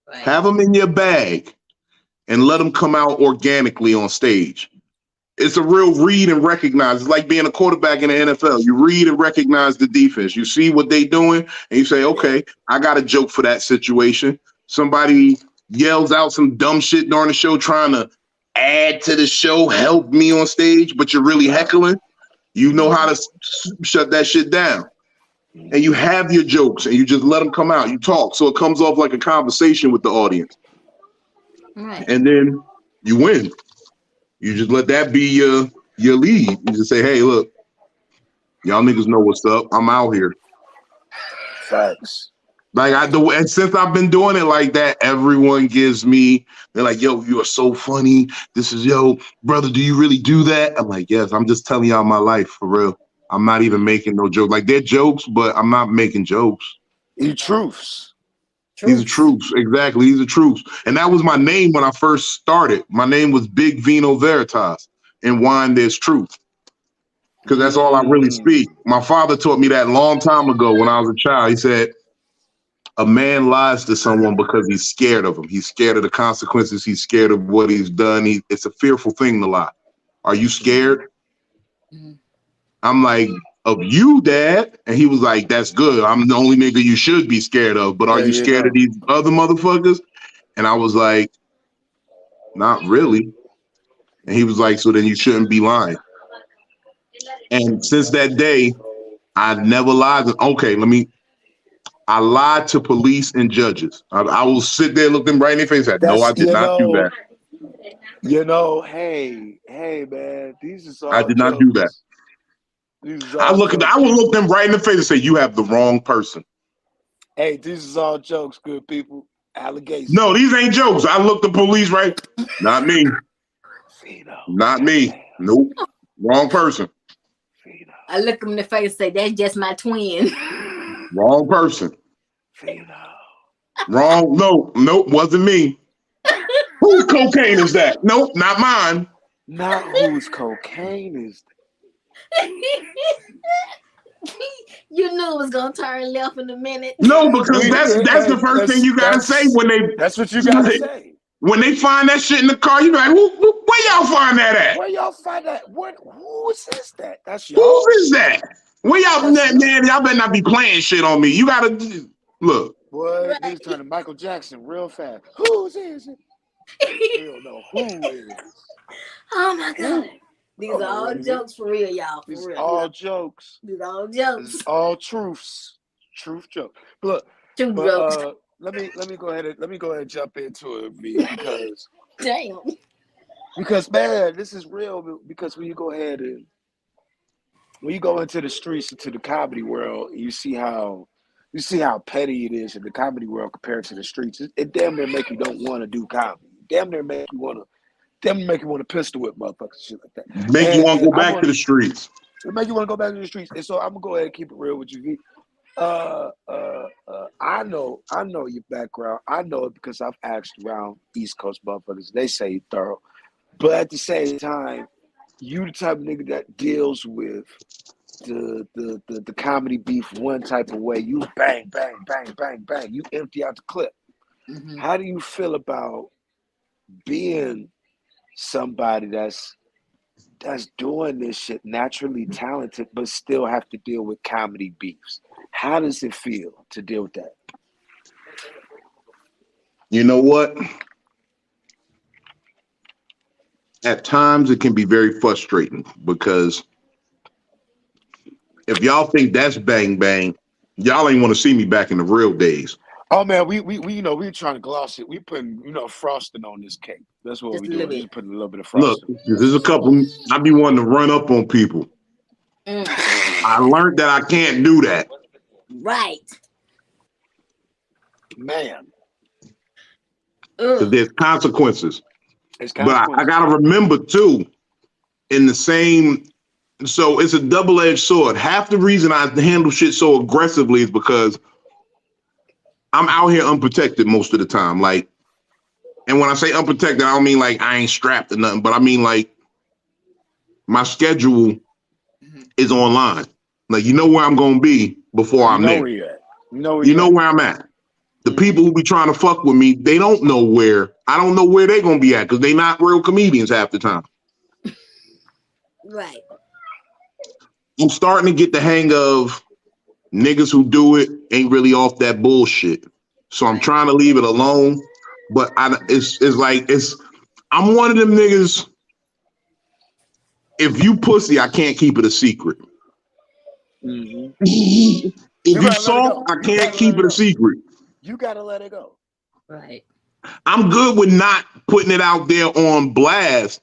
Right. Have them in your bag and let them come out organically on stage. It's a real read and recognize. It's like being a quarterback in the NFL. You read and recognize the defense. You see what they doing, and you say, okay, I got a joke for that situation. Somebody yells out some dumb shit during the show trying to add to the show, help me on stage, but you're really heckling. You know how to shut that shit down. And you have your jokes, and you just let them come out. You talk. So it comes off like a conversation with the audience. Right. And then you win. You just let that be your lead. You just say, hey, look, y'all niggas know what's up. I'm out here. facts. Like and since I've been doing it like that, everyone gives me, they're like, yo, you are so funny. This is, yo, brother, do you really do that? I'm like, yes, I'm just telling y'all my life for real. I'm not even making no joke. Like they're jokes, but I'm not making jokes. You truths. These are truths. Exactly. These are truths. And that was my name when I first started. My name was Big Vino Veritas. In wine, there's truth. Because that's all I really speak. My father taught me that a long time ago when I was a child. He said, a man lies to someone because he's scared of him. He's scared of the consequences. He's scared of what he's done. It's a fearful thing to lie. Are you scared? I'm like, of you, Dad? And he was like, that's good. I'm the only nigga you should be scared of. But are you scared of these other motherfuckers? And I was like, not really. And he was like, so then you shouldn't be lying. And since that day, I never lied. Okay, I lied to police and judges. I will sit there, look them right in their face, and say, no, I did not do that. Hey, man, these are I all did not do that. jokes. I will look them right in the face and say, you have the wrong person. Hey, these is all jokes, good people. Allegations. No, these ain't jokes. I look the police right. Not me. Vino, not me. Nope. Wrong person. Vino. I look him in the face and say, that's just my twin. Wrong person. Vino. Wrong. Nope. Wasn't me. Whose cocaine is that? Nope, not mine. Not whose cocaine is that? You knew it was gonna turn left in a minute. No, because that's the first thing you gotta say when they. That's what you gotta say. When they find that shit in the car, you be like, where y'all find that at? Where y'all find that? What? Whose is that? That's Whose is yours. that? Where y'all, That's yours. man, y'all better not be playing shit on me. You gotta, look. Boy, niggas Right. turning Michael Jackson real fast. Whose is it? We don't know who is. Oh my god. Who? These are Oh, all wait a minute. jokes for real, y'all. For These real. all jokes. These are all This is jokes. all truths. Truth joke. Look, Two but jokes. let me go ahead and jump into it, V, Damn. because man, this is real. Because when you go into the streets, into the comedy world, you see how petty it is in the comedy world compared to the streets. It damn near make you don't want to do comedy. Damn near make you want to pistol whip motherfuckers, shit like that. Make you want to And go I'm back to gonna the streets. it make you want to go back to the streets. And so I'm gonna go ahead and keep it real with you, V. I know your background. I know it because I've asked around East Coast motherfuckers. They say you thorough, but at the same time, you the type of nigga that deals with the comedy beef one type of way. You bang bang bang bang bang. You empty out the clip. Mm-hmm. How do you feel about being somebody that's doing this shit naturally talented, but still have to deal with comedy beefs? How does it feel to deal with that? You know what? At times it can be very frustrating because if y'all think that's bang bang, y'all ain't want to see me back in the real days. Oh man, we we trying to gloss it. We putting frosting on this cake. That's what Just we a little doing. bit. Just putting a little bit of Look, frosting. there's a couple, I be wanting to run up on people. Mm. I learned that I can't do that Right. Man, because Ugh. there's consequences. it's But I consequences. got to remember too, in the same, so it's a double-edged sword. Half the reason I handle shit so aggressively is because I'm out here unprotected most of the time. Like, and when I say unprotected, I don't mean like I ain't strapped or nothing, but I mean like my schedule Mm-hmm. is online. Like, you know where I'm going to be before You I'm know there. where you at. You know where You you know at. where I'm at. The Mm-hmm. people who be trying to fuck with me, they don't know where. I don't know where they going to be at because they not real comedians half the time. Right. I'm starting to get the hang of niggas who do it ain't really off that bullshit. So I'm Right. trying to leave it alone. But it's like I'm one of them niggas. If you pussy, I can't keep it a secret. Mm-hmm. If You you gotta let it soft, go. I You can't gotta let keep it it a go. secret. You gotta let it go. Right. I'm good with not putting it out there on blast,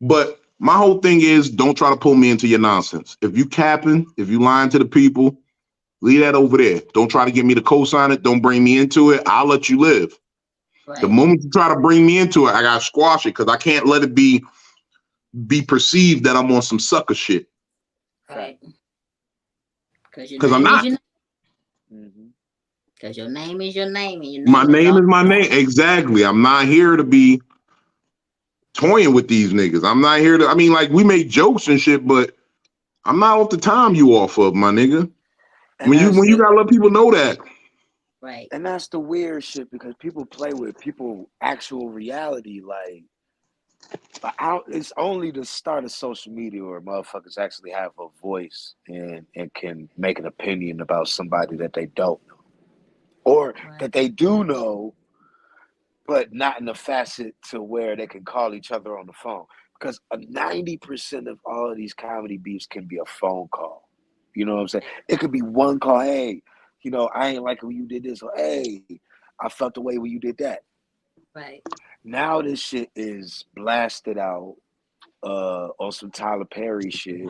but my whole thing is don't try to pull me into your nonsense. If you capping, if you lying to the people, leave that over there. Don't try to get me to co-sign it. Don't bring me into it. I'll let you live. The Right. moment you try to bring me into it, I gotta squash it because I can't let it be perceived that I'm on some sucker shit. Fact. Right. Because your Because I'm name is not. your name. Mm-hmm. Because your name is your name, and your My name is name all is my that name. Exactly. I'm not here to be toying with these niggas. I'm not here to. I mean, like we make jokes and shit, but I'm not off the time you off of, my nigga. And When you gotta let people know that. Right. that's the weird shit because people play with people actual reality. Like, it's only the start of social media where motherfuckers actually have a voice and can make an opinion about somebody that they don't know or Right. that they do know, but not in a facet to where they can call each other on the phone. Because 90% of all of these comedy beefs can be a phone call. You know what I'm saying? It could be one call. Hey, I ain't like when you did this. Or hey, I felt the way when you did that. Right. Now this shit is blasted out on some Tyler Perry shit,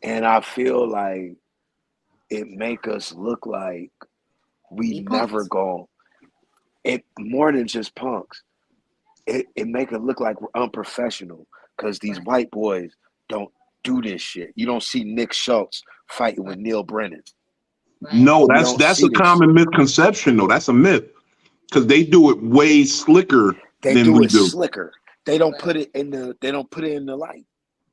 and I feel like it make us look like we We never punks. go. It more than just punks. It make it look like we're unprofessional because these Right. white boys don't do this shit. You don't see Nick Schultz fighting Right. with Neil Brennan. Right. No, You that's don't that's see a this shit. common misconception, though. That's a myth because they do it way slicker They than do we it do. slicker. They don't Right. put it in the. They don't put it in the light.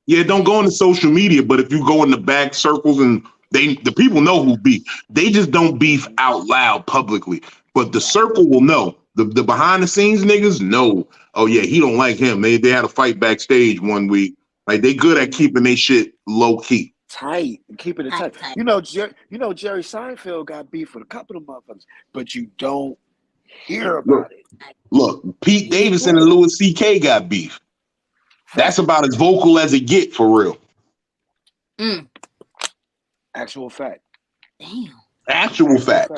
Yeah, don't Right. go into social media, but if you go in the back circles and the people know who beef, they just don't beef Mm-hmm. out loud publicly, but the Right. circle will know. The behind the scenes niggas know. Oh yeah, he don't like him. They had a fight backstage one week. Like they good at keeping their shit low key. Tight, keeping it tight. Tight. You know, Jerry Seinfeld got beef with a couple of motherfuckers, but you don't hear Look, about it. look, Pete Yeah. Davidson and Louis C.K. got beef. That's Fact. about as vocal as it get for real. Actual fact. Damn. Actual fact.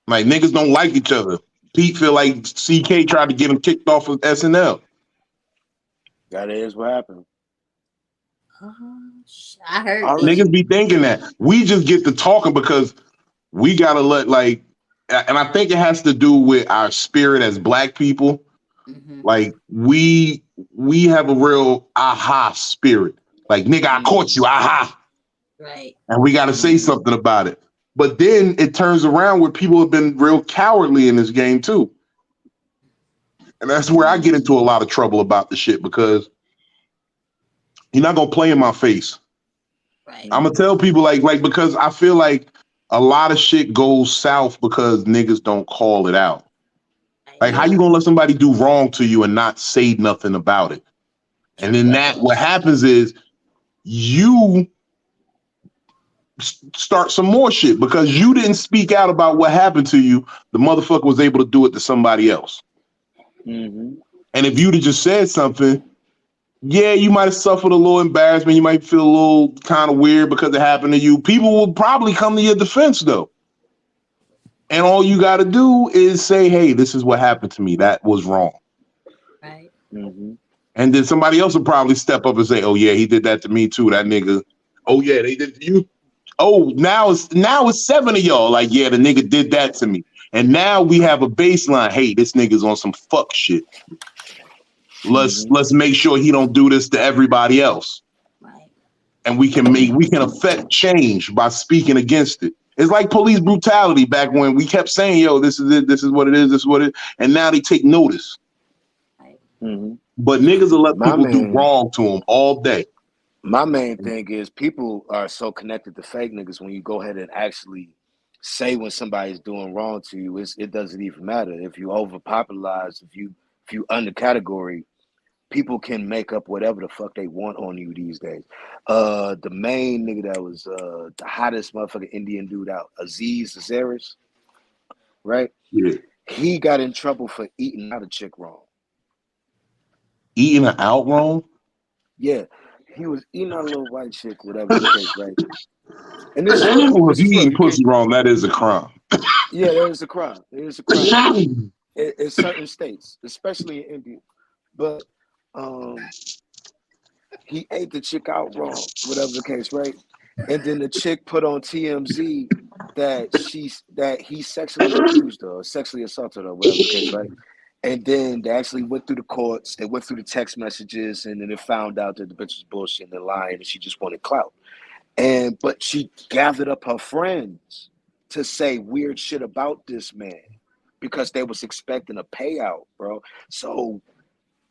Like niggas don't like each other. Pete feel like CK tried to get him kicked off of SNL. That is what happened. I heard All that. right. Niggas be thinking that. We just get to talking because we gotta let like, and I think it has to do with our spirit as black people. Like we have a real aha spirit. Like nigga, I caught you, aha. Right. And we gotta say something about it. But then it turns around where people have been real cowardly in this game too. And that's where I get into a lot of trouble about the shit because you're not gonna play in my face. Right. I'm gonna tell people like because I feel like a lot of shit goes south because niggas don't call it out. Like how you gonna let somebody do wrong to you and not say nothing about it? And then that what happens is you start some more shit because you didn't speak out about what happened to you. The motherfucker was able to do it to somebody else. And if you'd have just said something, yeah, you might have suffered a little embarrassment. You might feel a little kind of weird because it happened to you. People will probably come to your defense though. And all you got to do is say, hey, this is what happened to me. That was wrong. Right. And then somebody else will probably step up and say, oh yeah, he did that to me too. That nigga. Oh yeah, they did to you. Oh, now it's 7 of y'all. Like, yeah, the nigga did that to me. And now we have a baseline. Hey, this nigga's on some fuck shit. Let's make sure he don't do this to everybody else. Right. And we can affect change by speaking against it. It's like police brutality back when we kept saying, yo, this is it, this is what it is, this is what it is. And now they take notice. Right. But niggas will let My people do man- wrong to them all day. My main thing is people are so connected to fake niggas when you go ahead and actually say when somebody's doing wrong to you, it doesn't even matter. If you overpopularize, if you under category, people can make up whatever the fuck they want on you these days. The main nigga that was the hottest motherfucking Indian dude out, Aziz Ansari, right? Yeah. He got in trouble for eating out a chick wrong. Eating her out wrong? Yeah. He was eating out a little white chick, whatever the case, right? And this is Well, real. if you eating pussy wrong, that is a crime. Yeah, there is a crime. There is a crime in certain states, especially in India. But he ate the chick out wrong, whatever the case, right? And then the chick put on TMZ that he sexually abused her or sexually assaulted her, whatever the case, right? And then they actually went through the courts, they went through the text messages, and then they found out that the bitch was bullshit and lying and she just wanted clout. But she gathered up her friends to say weird shit about this man because they was expecting a payout, bro. So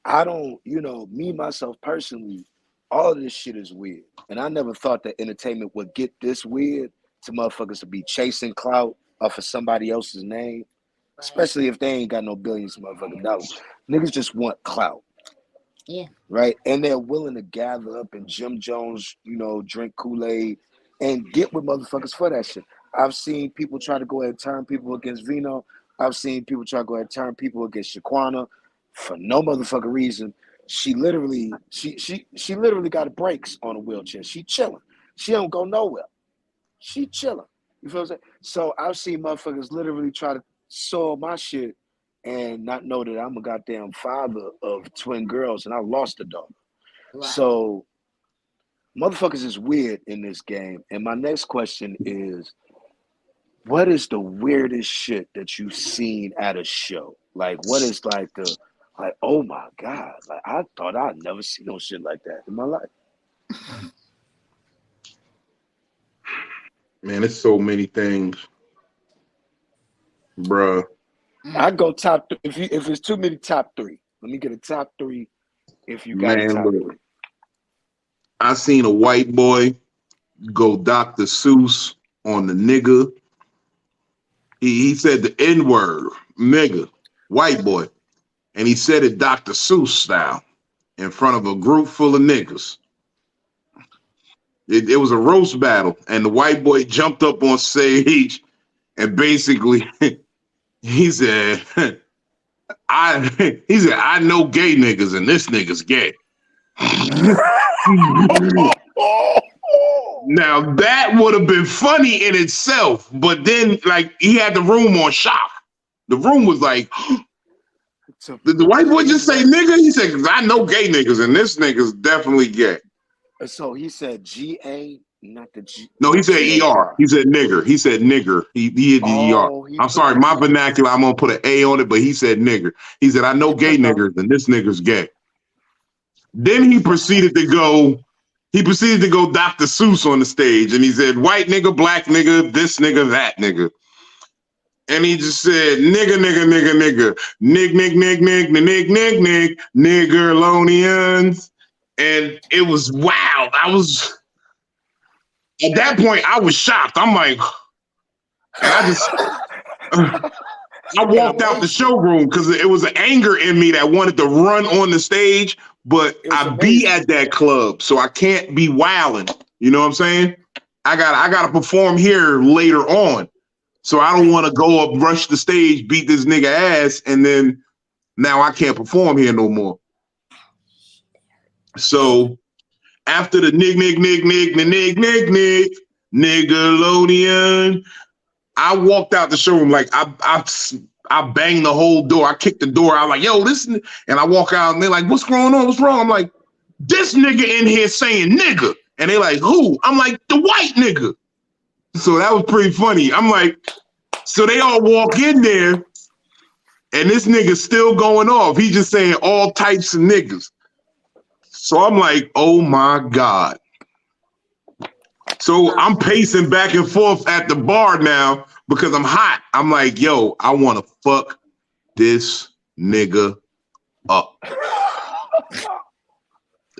I don't, me, myself personally, all of this shit is weird. And I never thought that entertainment would get this weird to motherfuckers to be chasing clout off of somebody else's name, especially if they ain't got no billions of motherfucking dollars. Niggas just want clout. Yeah. Right? And they're willing to gather up and Jim Jones, drink Kool-Aid and get with motherfuckers for that shit. I've seen people try to go ahead and turn people against Vino. I've seen people try to go ahead and turn people against Shaquena for no motherfucking reason. She literally got brakes on a wheelchair. She chilling. She don't go nowhere. She chilling. You feel what I'm saying? So I've seen motherfuckers literally try to soil my shit and not know that I'm a goddamn father of twin girls and I lost a daughter. Right. So motherfuckers is weird in this game. And my next question is, what is the weirdest shit that you've seen at a show? Like, what is like oh my God, like I thought I'd never see no shit like that in my life. Man, it's so many things, bruh. I go top if it's too many, top 3. Let me get a top 3 if you got a top 3. I seen a white boy go Dr. Seuss on the nigga. He said the N-word, nigga. white boy, and he said it Dr. Seuss style in front of a group full of niggas. It was a roast battle, and the white boy jumped up on stage and basically he said, I know gay niggas and this nigga's gay. Now that would have been funny in itself, but then like he had the room on shock. The room was like, did the white boy just say nigga? He said, I know gay niggas and this nigga's definitely gay. So he said G-A, not the G. No, he said ER. He said nigger. He said nigger. He did the ER. I'm sorry, my vernacular, I'm gonna put an A on it, but he said nigger. He said, I know gay niggers and this nigger's gay. Then he proceeded to go Dr. Seuss on the stage, and he said, white nigga, black nigga, this nigga, that nigga. And he just said, nigga, nigga, nigga, nigga, nig, nig, nig, nig, nig, nig, nig, niggerlonians. And it was wild. At that point, I was shocked. I'm like, and I walked out the showroom because it was an anger in me that wanted to run on the stage, but I be at that club, so I can't be wilding. You know what I'm saying? I gotta perform here later on. So I don't want to go up, rush the stage, beat this nigga ass, and then now I can't perform here no more. So after the nig, nig, nig, nig, nig, nig, nig, nig, niggerlonian, I walked out the showroom like I banged the whole door. I kicked the door. I was like, yo, listen. And I walk out and they're like, what's going on? What's wrong? I'm like, this nigga in here saying nigga. And they're like, who? I'm like, the white nigga. So that was pretty funny. I'm like, so they all walk in there and this nigga's still going off. He just saying all types of niggas. So I'm like, oh my God. So I'm pacing back and forth at the bar now because I'm hot. I'm like, yo, I want to fuck this nigga up.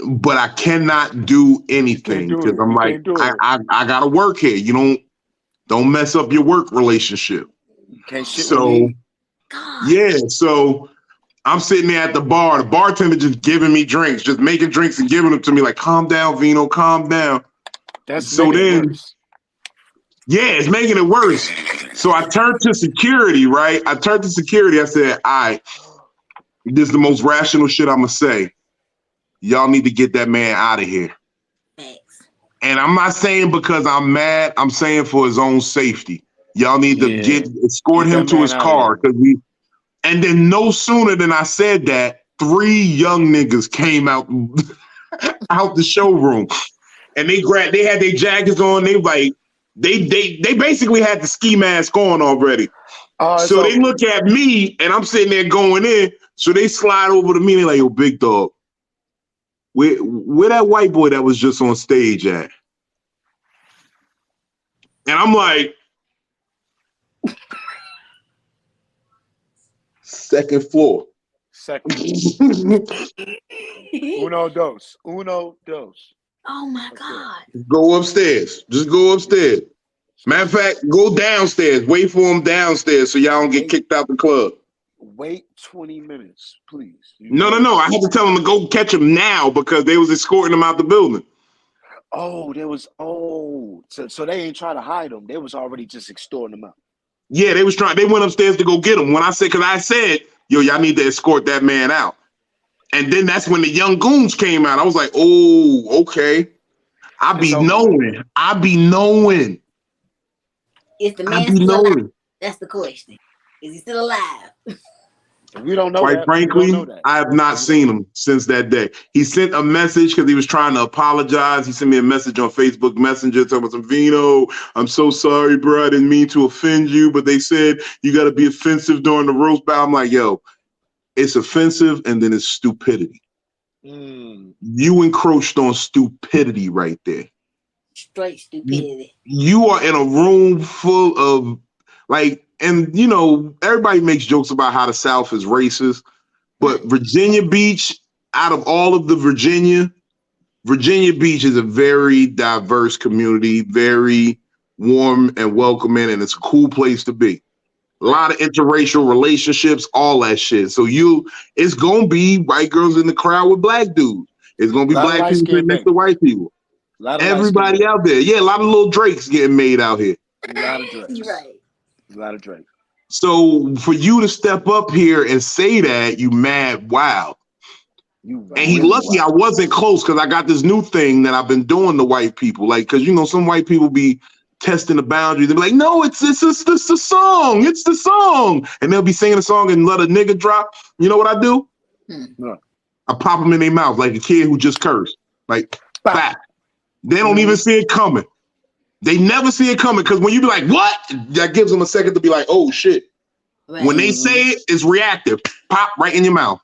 But I cannot do anything because I'm like, I gotta work here. You don't mess up your work relationship. So yeah, so I'm sitting there at the bar. The bartender just giving me drinks, just making drinks and giving them to me like, calm down, Vino, calm down. That's so then, worse. Yeah, it's making it worse. So I turned to security, right? I said, all right, this is the most rational shit I'm gonna say. Y'all need to get that man out of here. Thanks. And I'm not saying because I'm mad. I'm saying for his own safety. Y'all need to escort him to his car. And then no sooner than I said that, 3 young niggas came out the showroom. And they had their jackets on. They like they basically had the ski mask on already. So they look at me and I'm sitting there going in. So they slide over to me and they're like, yo, big dog, where that white boy that was just on stage at? And I'm like, second floor. Uno, dos. Oh my God. Go upstairs. Just go upstairs. Matter of fact, go downstairs. Wait for him downstairs so y'all don't get kicked out the club. Wait 20 minutes, please. No. I had to tell him to go catch him now because they was escorting him out the building. So they ain't trying to hide him. They was already just extorting him out. Yeah, they went upstairs to go get him. Because I said, yo, y'all need to escort that man out. And then that's when the young goons came out. I was like, oh, okay. I be knowing. Is the man still alive? That's the question. Is he still alive? We don't know. Quite frankly, I have not seen him since that day. He sent a message because he was trying to apologize. He sent me a message on Facebook Messenger talking about some Vino. I'm so sorry, bro. I didn't mean to offend you, but they said you got to be offensive during the roast battle. I'm like, yo, it's offensive and then it's stupidity. You encroached on stupidity right there. Straight stupidity. You are in a room full of like, and you know, everybody makes jokes about how the South is racist, but Virginia Beach, out of all of the Virginia Beach is a very diverse community, very warm and welcoming, and it's a cool place to be. A lot of interracial relationships, all that shit. So it's gonna be white girls in the crowd with black dudes. It's gonna be A lot of black light people sitting skinned next to niggas. white people. A lot of light skinned Everybody niggas. out there. Yeah, a lot of little Drakes getting made out here. A lot of Drakes. Right. A lot of Drake. So for you to step up here and say that, you mad wild. You And he really lucky I wild. wasn't close because I got this new thing that I've been doing to white people. Like, because you know, some white people be testing the boundaries. They be like, no, it's the song. It's the song. And they'll be singing a song and let a nigga drop. You know what I do? No. I pop them in their mouth like a kid who just cursed. Like, Bop. back. They don't even see it coming. They never see it coming because when you be like, what? That gives them a second to be like, oh, shit. Right. When they say it, it's reactive. Pop right in your mouth.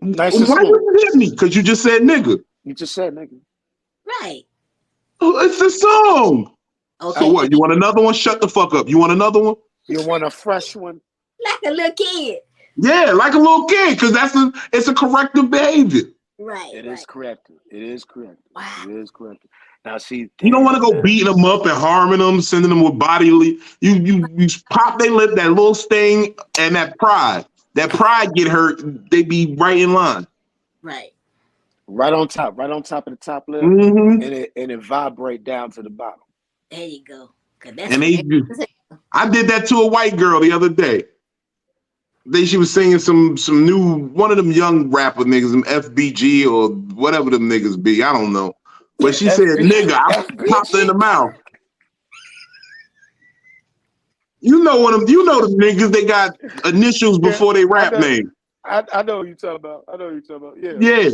Nice and Why smooth. you hit me? Because you just said nigga. You just said nigga. Right. Oh, it's the song. Okay. So what? You want another one? Shut the fuck up. You want another one? You want a fresh one? Like a little kid. Yeah, like a little kid, because it's a corrective behavior. Right. It is corrective. It is corrective. Wow. It is corrective. Now see, You don't want to go man. beating them up and harming them, sending them with bodily. You pop their lip, that little sting, and that pride. That pride get hurt, they be right in line. Right. Right on top of the top lip, Mm-hmm. and it vibrate down to the bottom. There you go. Cause that's And what I did that to a white girl the other day. She was singing some new one of them young rapper niggas, them FBG or whatever them niggas be. I don't know. But she said, nigga, I popped her in the mouth. You know them niggas, they got initials before they rap name. I know what you're talking about. Yeah. Yeah.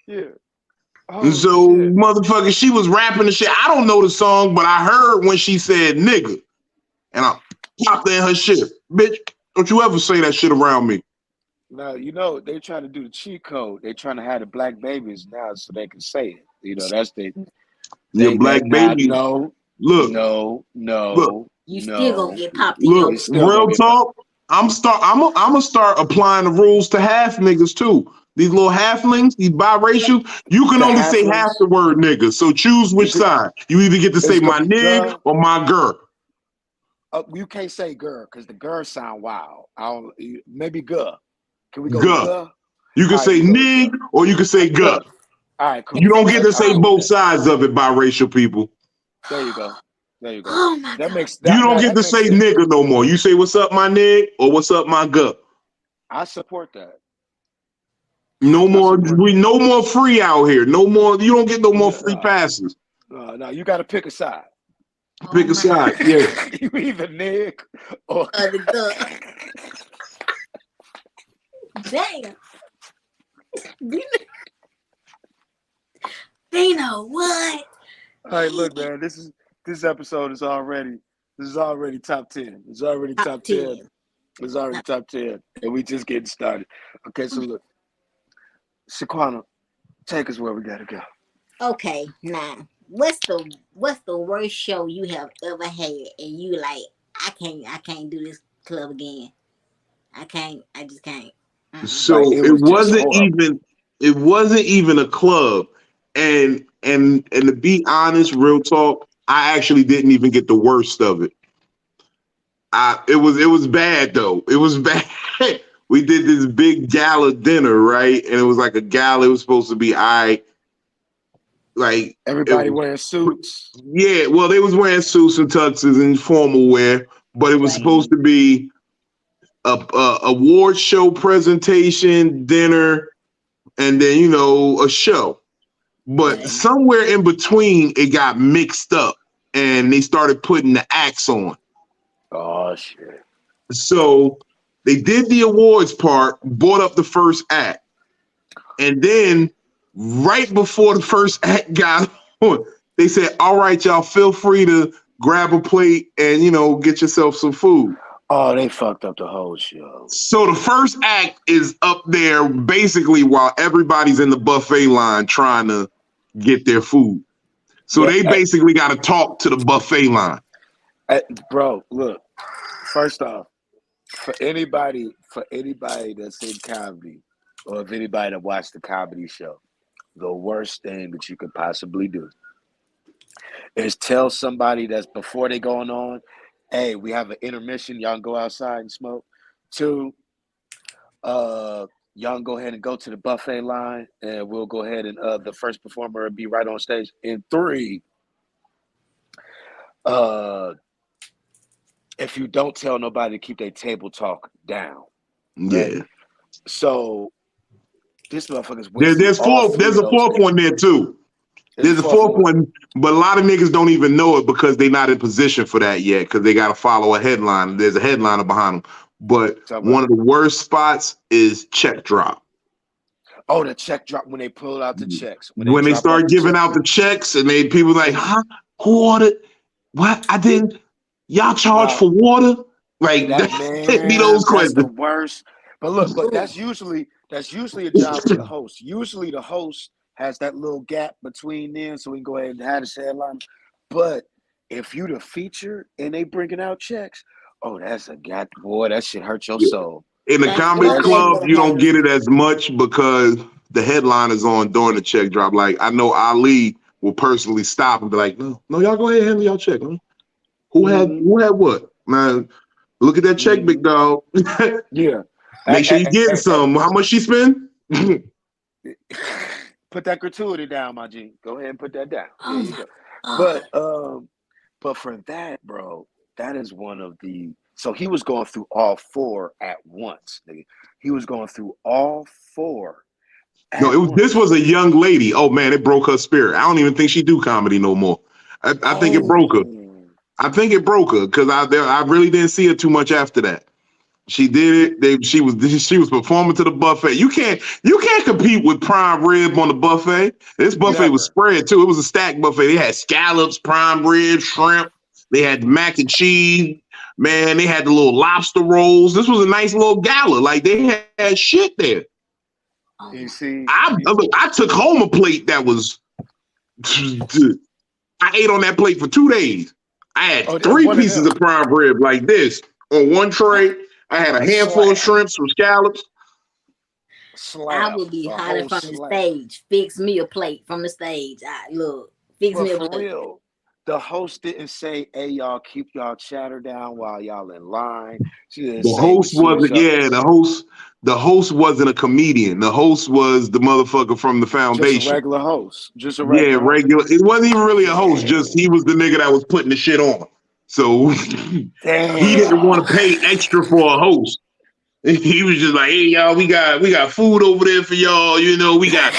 Yeah. Oh, And so shit. motherfucker, she was rapping the shit. I don't know the song, but I heard when she said nigga. And I popped her in her shit. Bitch, don't you ever say that shit around me. Now, you know, they trying to do the cheat code. They trying to have the black babies now so they can say it. You know, that's Your black baby. No. Look. you still gonna get popped in Look, your real talk. I'm gonna start applying the rules to half niggas too. These little halflings, these biracials, you can only say half the word nigga. So choose which side. You either get to say my nigga or my girl. You can't say girl because the girl sound wild. Maybe girl. Can we go Guh. with You can say nig or you can say guh. All right, cool. You don't get to say both sides of it, biracial people. There you go. Oh my God. You don't get to say nigga no more. You say what's up, my nig, or what's up, my guh. I support that. No more free out here. No more. You don't get no more free passes. No, you got to pick a side. Pick a side. Yeah. You either nig or the damn. Vino, what? All right, look, man. This episode is already top 10. It's already top 10. It's already top 10, and we just getting started. Okay, so look, Shaquena, take us where we gotta go. Okay, now what's the worst show you have ever had, and you like I can't do this club again. I just can't. So Like, it wasn't even a club, and to be honest, real talk, I actually didn't even get the worst of it. It was bad though. It was bad. We did this big gala dinner, right? And it was like a gala. It was supposed to be like everybody wearing suits. Yeah, well, they was wearing suits and tuxes and formal wear, but it was supposed to be a award show presentation, dinner, and then a show. But somewhere in between, it got mixed up, and they started putting the acts on. Oh shit! So they did the awards part, brought up the first act, and then right before the first act got on, they said, "All right, y'all, feel free to grab a plate and get yourself some food." Oh, they fucked up the whole show. So the first act is up there basically while everybody's in the buffet line trying to get their food. So they basically got to talk to the buffet line. Bro, look. First off, for anybody that's in comedy, or if anybody that watched the comedy show, the worst thing that you could possibly do is tell somebody that's before they going on, hey, we have an intermission. Y'all can go outside and smoke. 2, y'all can go ahead and go to the buffet line, and we'll go ahead and the first performer will be right on stage. And 3, if you don't tell nobody to keep their table talk down, right? Yeah. So this motherfucker's went There, through there's all four. 3 There's of a those fourth one people. there too. There's a There's a fourth fourth one. one, but a lot of niggas don't even know it because they're not in position for that yet because they got to follow a headline. There's a headliner behind them. But Talk one about. of the worst spots is check drop. Oh, the check drop when they pull out the checks. When they When they drop off start the giving checks. out the checks and they people like, huh? Who ordered? What? I didn't. Y'all charge Nah, for water? Like, that hit me those man, that's the questions. worst. But look, but Ooh. that's usually a job for the host. Usually the host has that little gap between them, so we can go ahead and have the headline. But if you the feature and they bringing out checks, oh, that's a gap, boy. That shit hurt your soul. In the comedy That Thanksgiving club, shit. better you don't have get it it. as much because the headline is on during the check drop. Like I know Ali will personally stop and be like, "No, no, y'all go ahead and handle y'all check. Man. Mm-hmm. Who had what? Man, look at that check, big Mm-hmm. dog. Yeah. Make sure you getting some. How much she spend? Put that gratuity down, my G. Go ahead and put that down. There Oh you my go. God. But for that, bro, that is one of the. So he was going through all 4 at once. Nigga. He was going through all 4 No, at this once. was a young lady. Oh man, it broke her spirit. I don't even think she do comedy no more. I think it broke her. Oh, I think it broke her because I really didn't see her too much after that. She did it. She was performing to the buffet. You can't compete with prime rib on the buffet. This buffet was never. spread too. It was a stacked buffet. They had scallops, prime rib, shrimp. They had mac and cheese. Man, they had the little lobster rolls. This was a nice little gala. Like they had shit there. Oh You my. see, I took home a plate that was. I ate on that plate for 2 days. I had oh, that's 3 one of pieces of them. prime rib like this on one tray. I had a A handful of slab, shrimps, some scallops. I slab, would be a hollering whole from the slab. stage. Fix me a plate from the stage. Look, fix But me a for plate. real, the host didn't say, "Hey, y'all, keep y'all chatter down while y'all in line." She didn't The say, host "As soon as wasn't, y'all." yeah, the host wasn't a comedian. The host was the motherfucker from the Just a foundation. regular host. Just a Yeah, regular host. regular. It wasn't even really a host, just he Damn. was the nigga that was putting the shit on. So he didn't Damn. want to pay extra for a host. He was just like, hey y'all, we got food over there for y'all. We that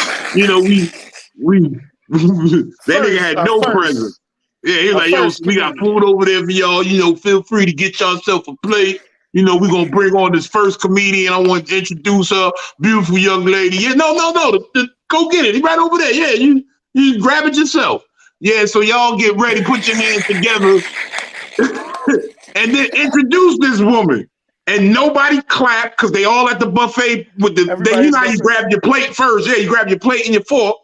nigga First, had no presence. Yeah, he was a like, yo, first we got comedian. food over there for y'all. Feel free to get yourself a plate. We're gonna bring on this first comedian. I want to introduce her, beautiful young lady. Yeah, no, go get it. He right over there. Yeah, you grab it yourself. Yeah, so y'all get ready, put your hands together, and then introduce this woman. And nobody clapped because they all at the buffet with Everybody at the how you buffet. grab your plate first. Yeah, you grab your plate and your fork.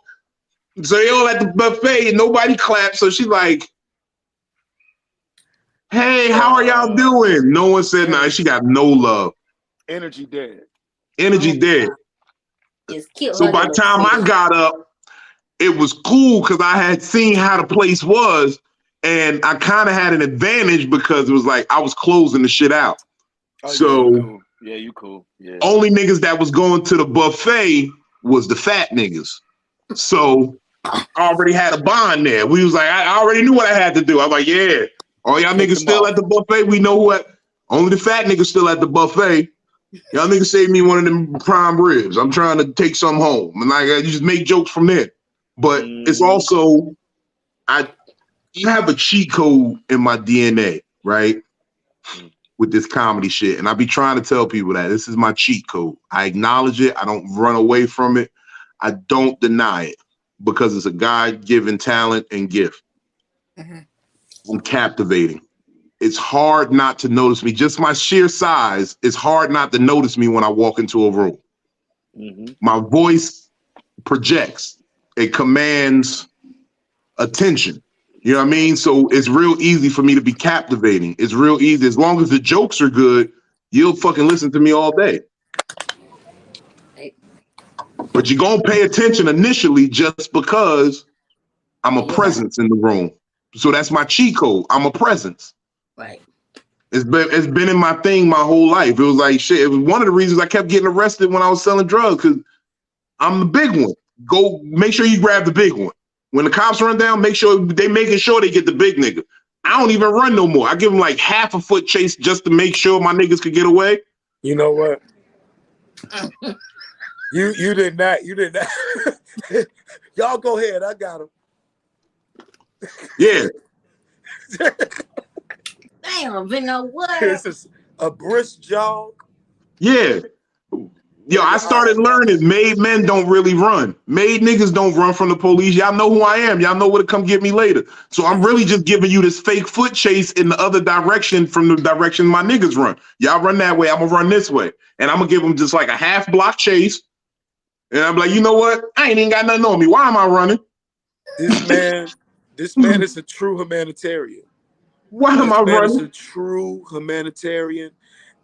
So they all at the buffet and nobody clapped. So she's like, hey, how are y'all Uh, doing? No one said nothing. She energy, got no love. energy dead. Oh Energy my dead. God. Just killed So her by the little time I self. got up, it was cool because I had seen how the place was. And I kind of had an advantage because it was like I was closing the shit out. Oh yeah, you So cool. Yeah, you cool. Yeah. only niggas that was going to the buffet was the fat niggas. So I already had a bond there. We was like, I already knew what I had to do. I'm like, yeah, all y'all Pick niggas them still off. at the buffet. We know what. Only the fat niggas still at the buffet. Y'all niggas saved me one of them prime ribs. I'm trying to take some home, and like you just make jokes from there. But it's Mm-hmm. also I have a cheat code in my DNA, right? With this comedy shit, and I be trying to tell people that this is my cheat code. I acknowledge it. I don't run away from it. I don't deny it because it's a God-given talent and gift. Mhm. I'm captivating. It's hard not to notice me. Just my sheer size, it's hard not to notice me when I walk into a room. Mm-hmm. My voice projects, it commands attention. You know what I mean? So it's real easy for me to be captivating. It's real easy. As long as the jokes are good, you'll fucking listen to me all day. Right. But you're going to pay attention initially just because I'm a Yeah, you got presence in the room. So that's my cheat code. I'm a presence. right. It's been in my thing my whole life. It was like shit. It was one of the reasons I kept getting arrested when I was selling drugs because I'm the big one. Go make sure you grab the big one. When the cops run down, make sure they making sure they get the big nigga. I don't even run no more. I give them like half a foot chase just to make sure my niggas could get away. You know what? You did not. Y'all go ahead. I got him. Yeah. Damn, Vino, what? This is a brisk jog. Yeah. Yo, I started learning made men don't really run. Made niggas don't run from the police. Y'all know who I am. Y'all know where to come get me later. So I'm really just giving you this fake foot chase in the other direction from the direction my niggas run. Y'all run that way. I'm going to run this way. And I'm going to give them just like a half block chase. And I'm like, you know what? I ain't even got nothing on me. Why am I running? This man is a true humanitarian. Why am I running? This man is a true humanitarian,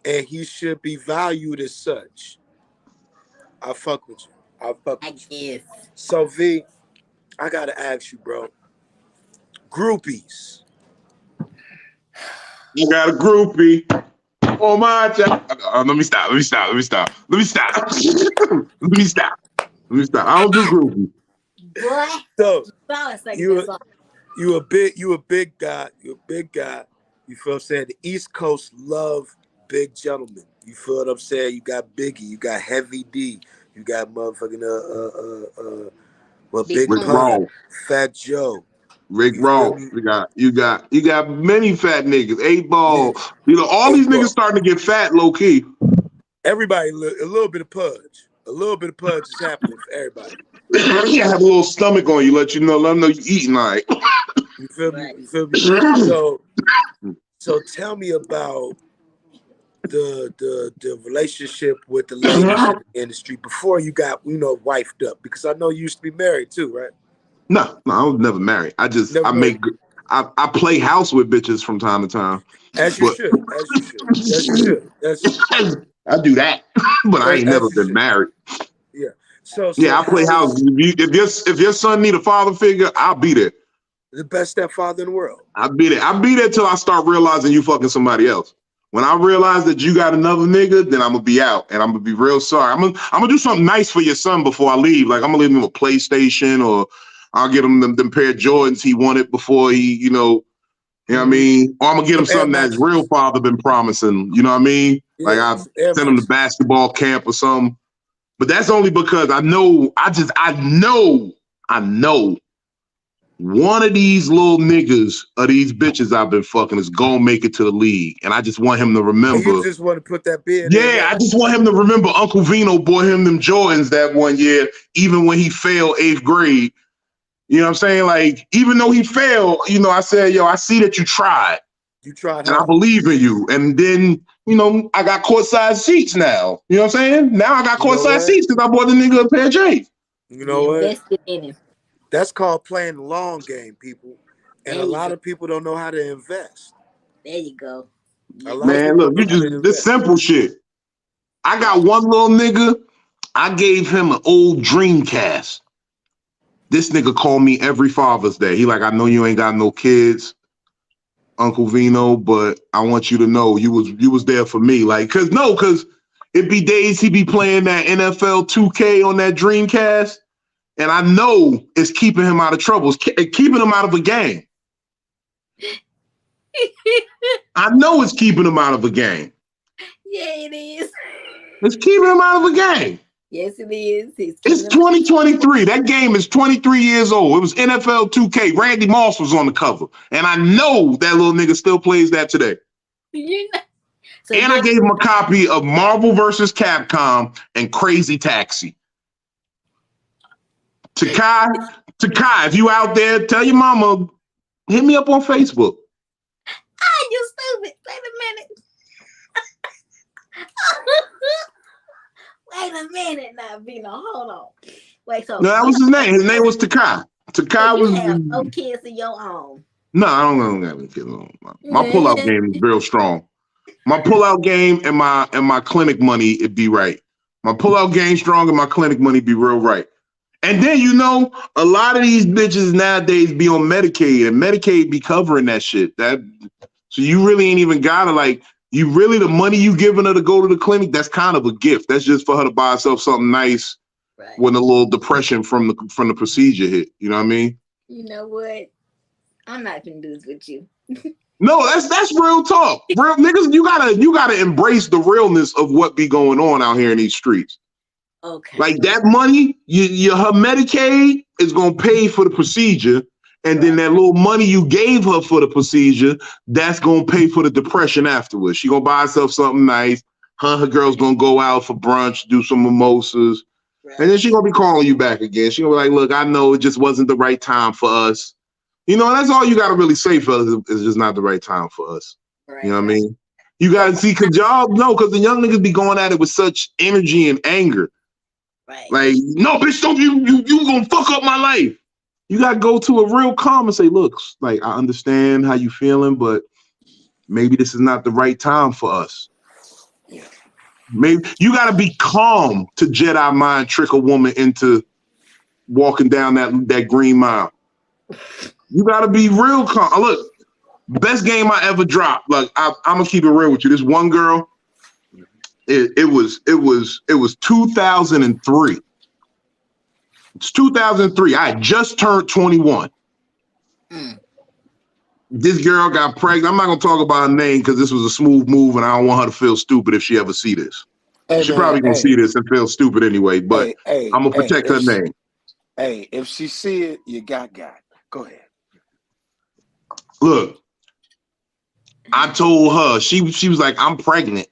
and he should be valued as such. I fuck with you. I guess. So V, I gotta ask you, bro. Groupies. You got a groupie. Oh my God. Let me stop. I don't do groupies. Boy. So you a big guy. You feel what I'm saying? The East Coast love big gentlemen. You feel what I'm saying? You got Biggie, you got Heavy D, you got motherfucking Big Pun, Fat Joe, Rick Ross. You got many fat niggas. 8 Ball. Yeah. You know, all these niggas starting to get fat low key. Everybody, a little bit of pudge. A little bit of pudge is happening for everybody. You have a little stomach on you, let them know you eating all right. You feel me? You feel me? So tell me about the relationship with the ladies in the industry before you got, wifed up, because I know you used to be married too, right? No, I was never married. I play house with bitches from time to time. As you should. I do that, but I ain't never been married. Yeah. So I play house. If your son need a father figure, I'll be there. The best stepfather in the world. I'll be there till I start realizing you fucking somebody else. When I realize that you got another nigga, then I'm gonna be out, and I'm gonna be real sorry. I'm gonna do something nice for your son before I leave. Like I'm gonna leave him a PlayStation, or I'll get him them pair of Jordans he wanted before he, you know what I mean? Or I'm gonna get him something that his real father been promising. You know what I mean? Yeah, like I send him to basketball camp or something. But that's only because I know one of these little niggas or these bitches I've been fucking is gonna make it to the league. And I just want him to remember. You just want to put that bid in. Yeah, I just want him to remember Uncle Vino bought him them Jordans that one year, even when he failed 8th grade. You know what I'm saying? Like, even though he failed, I said, yo, I see that you tried. You tried. And I believe in you. And then, I got courtside seats now. You know what I'm saying? Now I got courtside seats because I bought the nigga a pair of J's. You know what? That's called playing the long game, people. And a lot of people don't know how to invest. There you go. Man, look, this simple shit. I got one little nigga. I gave him an old Dreamcast. This nigga called me every Father's Day. He like, I know you ain't got no kids, Uncle Vino, but I want you to know you was there for me. Like, cause it be days he be playing that NFL 2K on that Dreamcast, and I know it's keeping him out of trouble. It's keeping him out of a game. I know it's keeping him out of a game. Yeah, it is. It's keeping him out of a game. Yes, it is. It's 2023. That game is 23 years old. It was NFL 2K. Randy Moss was on the cover. And I know that little nigga still plays that today. I gave him a copy of Marvel vs. Capcom and Crazy Taxi. Takai, if you out there, tell your mama, hit me up on Facebook. Ah, you stupid. Wait a minute. Wait a minute now, Vino. Hold on. Wait, so no, that was his name. His name was Takai. Takai was. You have no kids of your own. No, I don't have any kids of my own. My pullout game is real strong. My pullout game and my clinic money, it be right. My pullout game strong and my clinic money be real right. And then a lot of these bitches nowadays be on Medicaid, and Medicaid be covering that shit. So you really ain't even gotta like you really the money you giving her to go to the clinic, that's kind of a gift. That's just for her to buy herself something nice Right. when a little depression from the procedure hit. You know what I mean? You know what? I'm not gonna do this with you. No, that's real talk. Real niggas, you gotta embrace the realness of what be going on out here in these streets. Okay. Like that money, her Medicaid is gonna pay for the procedure, and then Right. that little money you gave her for the procedure, that's gonna pay for the depression afterwards. She gonna buy herself something nice. Her girl's gonna go out for brunch, do some mimosas, and then Right. she gonna be calling you back again. She gonna be like, "Look, I know it just wasn't the right time for us." You know, that's all you gotta really say, fellas. Is just not the right time for us. You know Right. what I Right. mean? You So gotta see, cause y'all know, cause the young niggas be going at it with such energy and anger. right. Like, no, bitch, don't you gonna fuck up my life. You gotta go to a real calm and say, look, like I understand how you feeling, but maybe this is not the right time for us. Yeah. Maybe you gotta be calm to Jedi mind trick a woman into walking down that green mile. You gotta be real calm. Look, best game I ever dropped. Like I'm gonna keep it real with you. This one girl, it was 2003. It's 2003. I had just turned 21. Mm. This girl got pregnant. I'm not gonna talk about her name because this was a smooth move, and I don't want her to feel stupid if she ever see this. Hey She man, probably gonna see this and feel stupid anyway. But I'm gonna protect her name. if she see it, you got. Go ahead. Look, I told her she was like, I'm pregnant.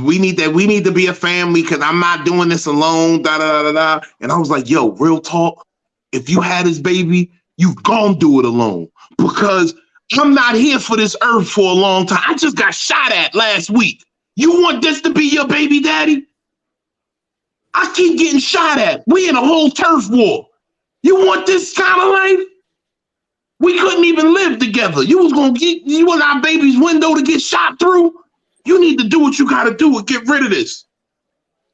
We need to be a family because I'm not doing this alone. Da da da da. And I was like, yo, real talk. If you had this baby, you gon' do it alone because I'm not here for this earth for a long time. I just got shot at last week. You want this to be your baby daddy? I keep getting shot at. We in a whole turf war. You want this kind of life? We couldn't even live together. You want our baby's window to get shot through? You need to do what you gotta do and get rid of this.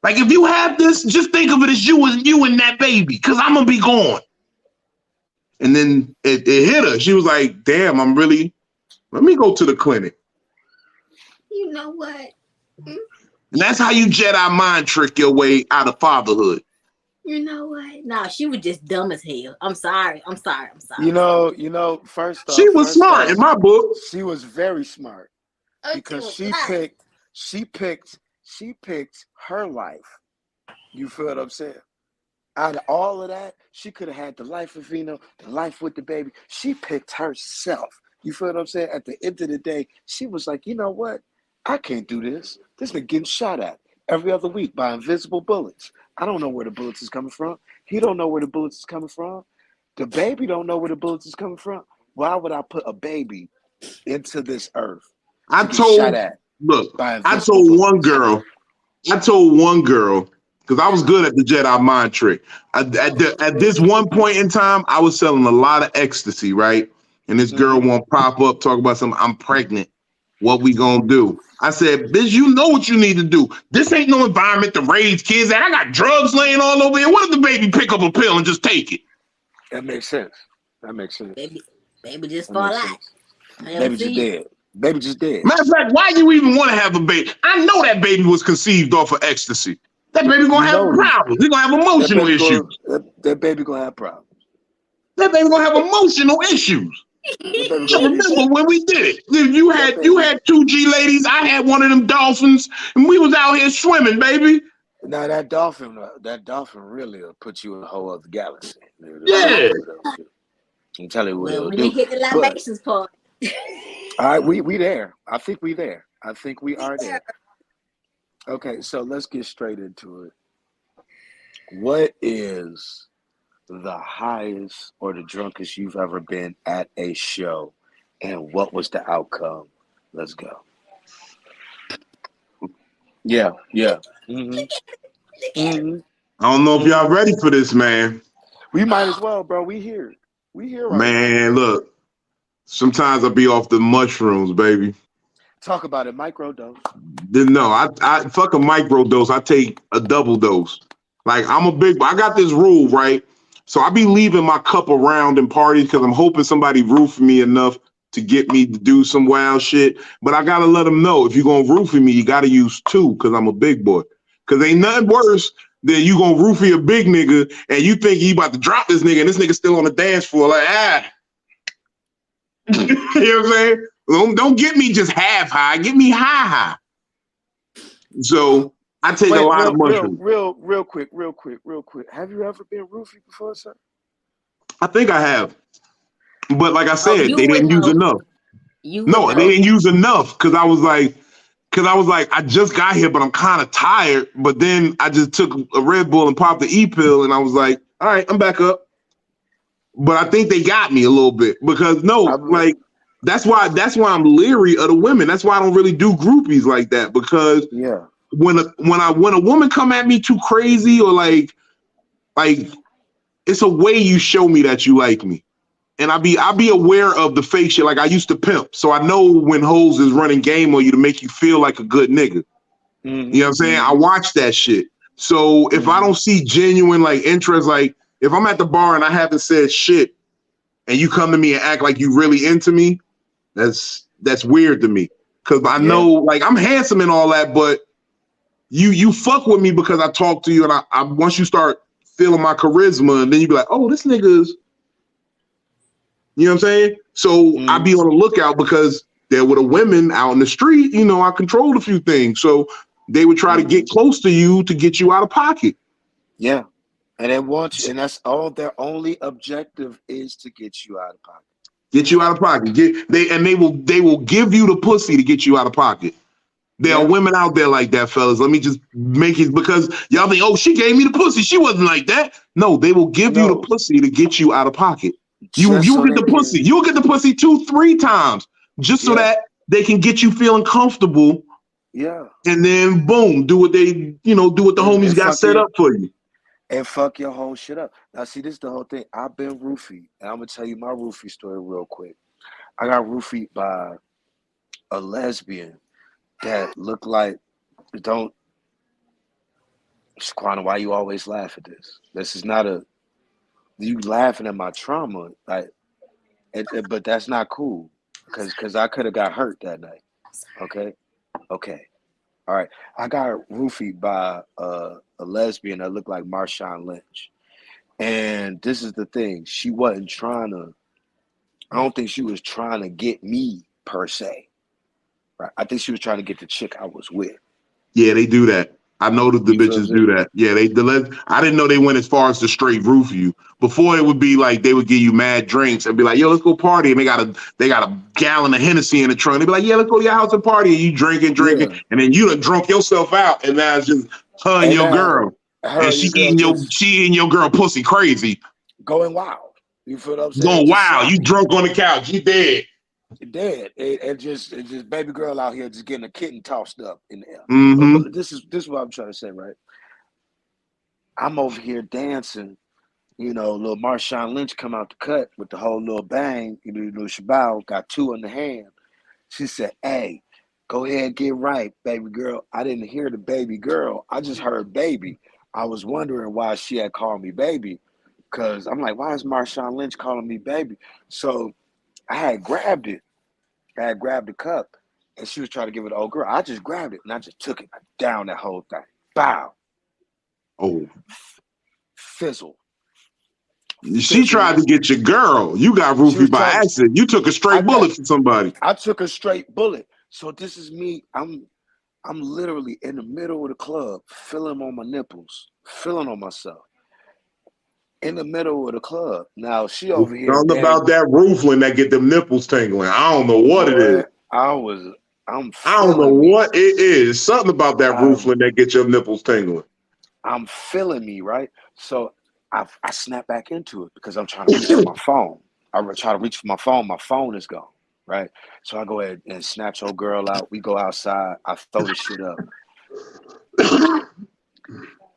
Like if you have this, just think of it as you and that baby, because I'm gonna be gone. And then it hit her. She was like, damn, let me go to the clinic. You know what? And that's how you Jedi mind trick your way out of fatherhood. You know what? No, she was just dumb as hell. I'm sorry. You know. She was First smart in off, my book. she was very smart She because was she picked her life. You feel what I'm saying? Out of all of that, she could have had the life of Vino, the life with the baby. She picked herself. You feel what I'm saying? At the end of the day, she was like, you know what? I can't do this. This nigga getting shot at every other week by invisible bullets. I don't know where the bullets is coming from. He don't know where the bullets is coming from. The baby don't know where the bullets is coming from. Why would I put a baby into this earth I to get shot told at look, by I invisible told one bullets? girl, because I was good at the Jedi mind trick. At this one point in time, I was selling a lot of ecstasy, right? And this girl Mm-hmm. won't pop up, talk about something. I'm pregnant. What we gonna do? I said, bitch, you know what you need to do. This ain't no environment to raise kids at. I got drugs laying all over here. What if the baby pick up a pill and just take it? That makes sense. That makes sense. baby just That fall makes out. sense. I have a Baby just seizure. dead. Baby just dead. Matter of fact, why you even want to have a baby? I know that baby was conceived off of ecstasy. That baby You gonna have know it is. problems. He's gonna have That emotional baby issues. going that baby gonna have problems. That baby gonna have emotional issues. That baby I gonna remember when we did it. You that had baby. two G ladies. I had one of them dolphins, and we was out here swimming, baby. Now that dolphin really will put you in a whole other galaxy. That's Oh, Yeah. what it'll do. I'm telling you what well, it'll we didn't do. hit the But libations part. all right, we there. I think we there. I think we We are there. there. Okay, so let's get straight into it. What is the highest or the drunkest you've ever been at a show, and what was the outcome? Let's go. Yeah, yeah. Mm-hmm. Look at him. Mm-hmm. I don't know if y'all Mm-hmm. ready for this, man. We might as well, bro. We here. We here right now. Man, look. Sometimes I be off the mushrooms, baby. Talk about it. Microdose. Then no, I fuck a micro dose. I take a double dose. Like I got this rule, right? So I be leaving my cup around in parties because I'm hoping somebody roof me enough to get me to do some wild shit. But I gotta let them know if you're gonna roofie me, you gotta use 2 because I'm a big boy. Because ain't nothing worse than you gonna roofie a big nigga and you think you about to drop this nigga and this nigga still on the dance floor like you know what I'm saying? Don't get me just half high, get me high. So I take a Wait, lot of mushrooms. real quick. Have you ever been roofied before, sir? I think I have. But like I Oh, said, you they would didn't use know. enough. You would No, they know. didn't use enough because I was like, I just got here, but I'm kind of tired. But then I just took a Red Bull and popped the E-pill, and I was like, all right, I'm back up. But I think they got me a little bit because that's why I'm leery of the women. That's why I don't really do groupies like that because Yeah. when a woman come at me too crazy or like it's a way you show me that you like me. And I be aware of the fake shit. Like I used to pimp, so I know when hoes is running game on you to make you feel like a good nigga. You know what I'm saying? I watch that shit. So if I don't see genuine like interest, like if I'm at the bar and I haven't said shit, and you come to me and act like you really into me, that's weird to me. Cause I Yeah. know like I'm handsome and all that, but you fuck with me because I talk to you and I once you start feeling my charisma, and then you be like, oh, this nigga's. You know what I'm saying? So I be on the lookout because there were the women out in the street, you know, I controlled a few things. So they would try to get close to you to get you out of pocket. Yeah. And and that's all their only objective is to get you out of pocket. Get you out of pocket. They will give you the pussy to get you out of pocket. There are Yeah. women out there like that, fellas. Let me just make it because y'all think, oh, she gave me the pussy. She wasn't like that. No, they will give you the No. pussy to get you out of pocket. Just You will so get they the can. pussy. You'll get the pussy 2-3 times just so Yeah. that they can get you feeling comfortable. Yeah. And then boom, do what the homies And got set up for you. fuck your whole shit up. Now, see, this is the whole thing. I've been roofied, and I'm gonna tell you my roofie story real quick. I got roofied by a lesbian that looked like don't. Shaquena, why you always laugh at this? This is not a you laughing at my trauma, like, but that's not cool, because I could have got hurt that night. Okay, okay, all right. I got roofied by a lesbian that looked like Marshawn Lynch. And this is the thing. She wasn't trying to, I don't think she was trying to get me per se. Right. I think she was trying to get the chick I was with. Yeah, they do that. I know that the You feel what I'm bitches do saying? that. Yeah, I didn't know they went as far as to straight roof you. Before it would be like they would give you mad drinks and be like, "Yo, let's go party," and they got a gallon of Hennessy in the trunk. They'd be like, "Yeah, let's go to your house and party," and you drinking, Yeah. and then you done drunk yourself out, and now it's just her and And your now girl, her and and your girl just she eating your girl pussy crazy, going wild. You feel what I'm saying? going Just wow. You sloppy. drunk on the couch, you dead. Dead. And just baby girl out here just getting a kitten tossed up in the air. Mm-hmm. But this is what I'm trying to say, right? I'm over here dancing. Little Marshawn Lynch come out the cut with the whole little bang, little shabao, got 2 in the hand. She said, "Hey, go ahead, get right, baby girl." I didn't hear the baby girl. I just heard baby. I was wondering why she had called me baby, because I'm like, why is Marshawn Lynch calling me baby? So I had grabbed it. I had grabbed the cup, and she was trying to give it to old girl. I just grabbed it, and I just took it down that whole thing. Bow. Oh, Fizzle. she Fizzle. tried to get your girl. You got She was roofied by trying to, accident. You took a I straight got, bullet from somebody. I took a straight bullet. So this is me. I'm literally in the middle of the club, feeling on my nipples, feeling on myself in the middle of the club. Now she over here Something dead. about that roofling that get them nipples tingling. I don't know what it is. Boy, I'm I don't know feeling me. what it is. Something about that I'm, roofling that get your nipples tingling. I'm feeling me, right? So I snap back into it because I'm trying to reach for my phone. I try to reach for my phone. My phone is gone, right? So I go ahead and snatch old girl out. We go outside. I throw the shit up.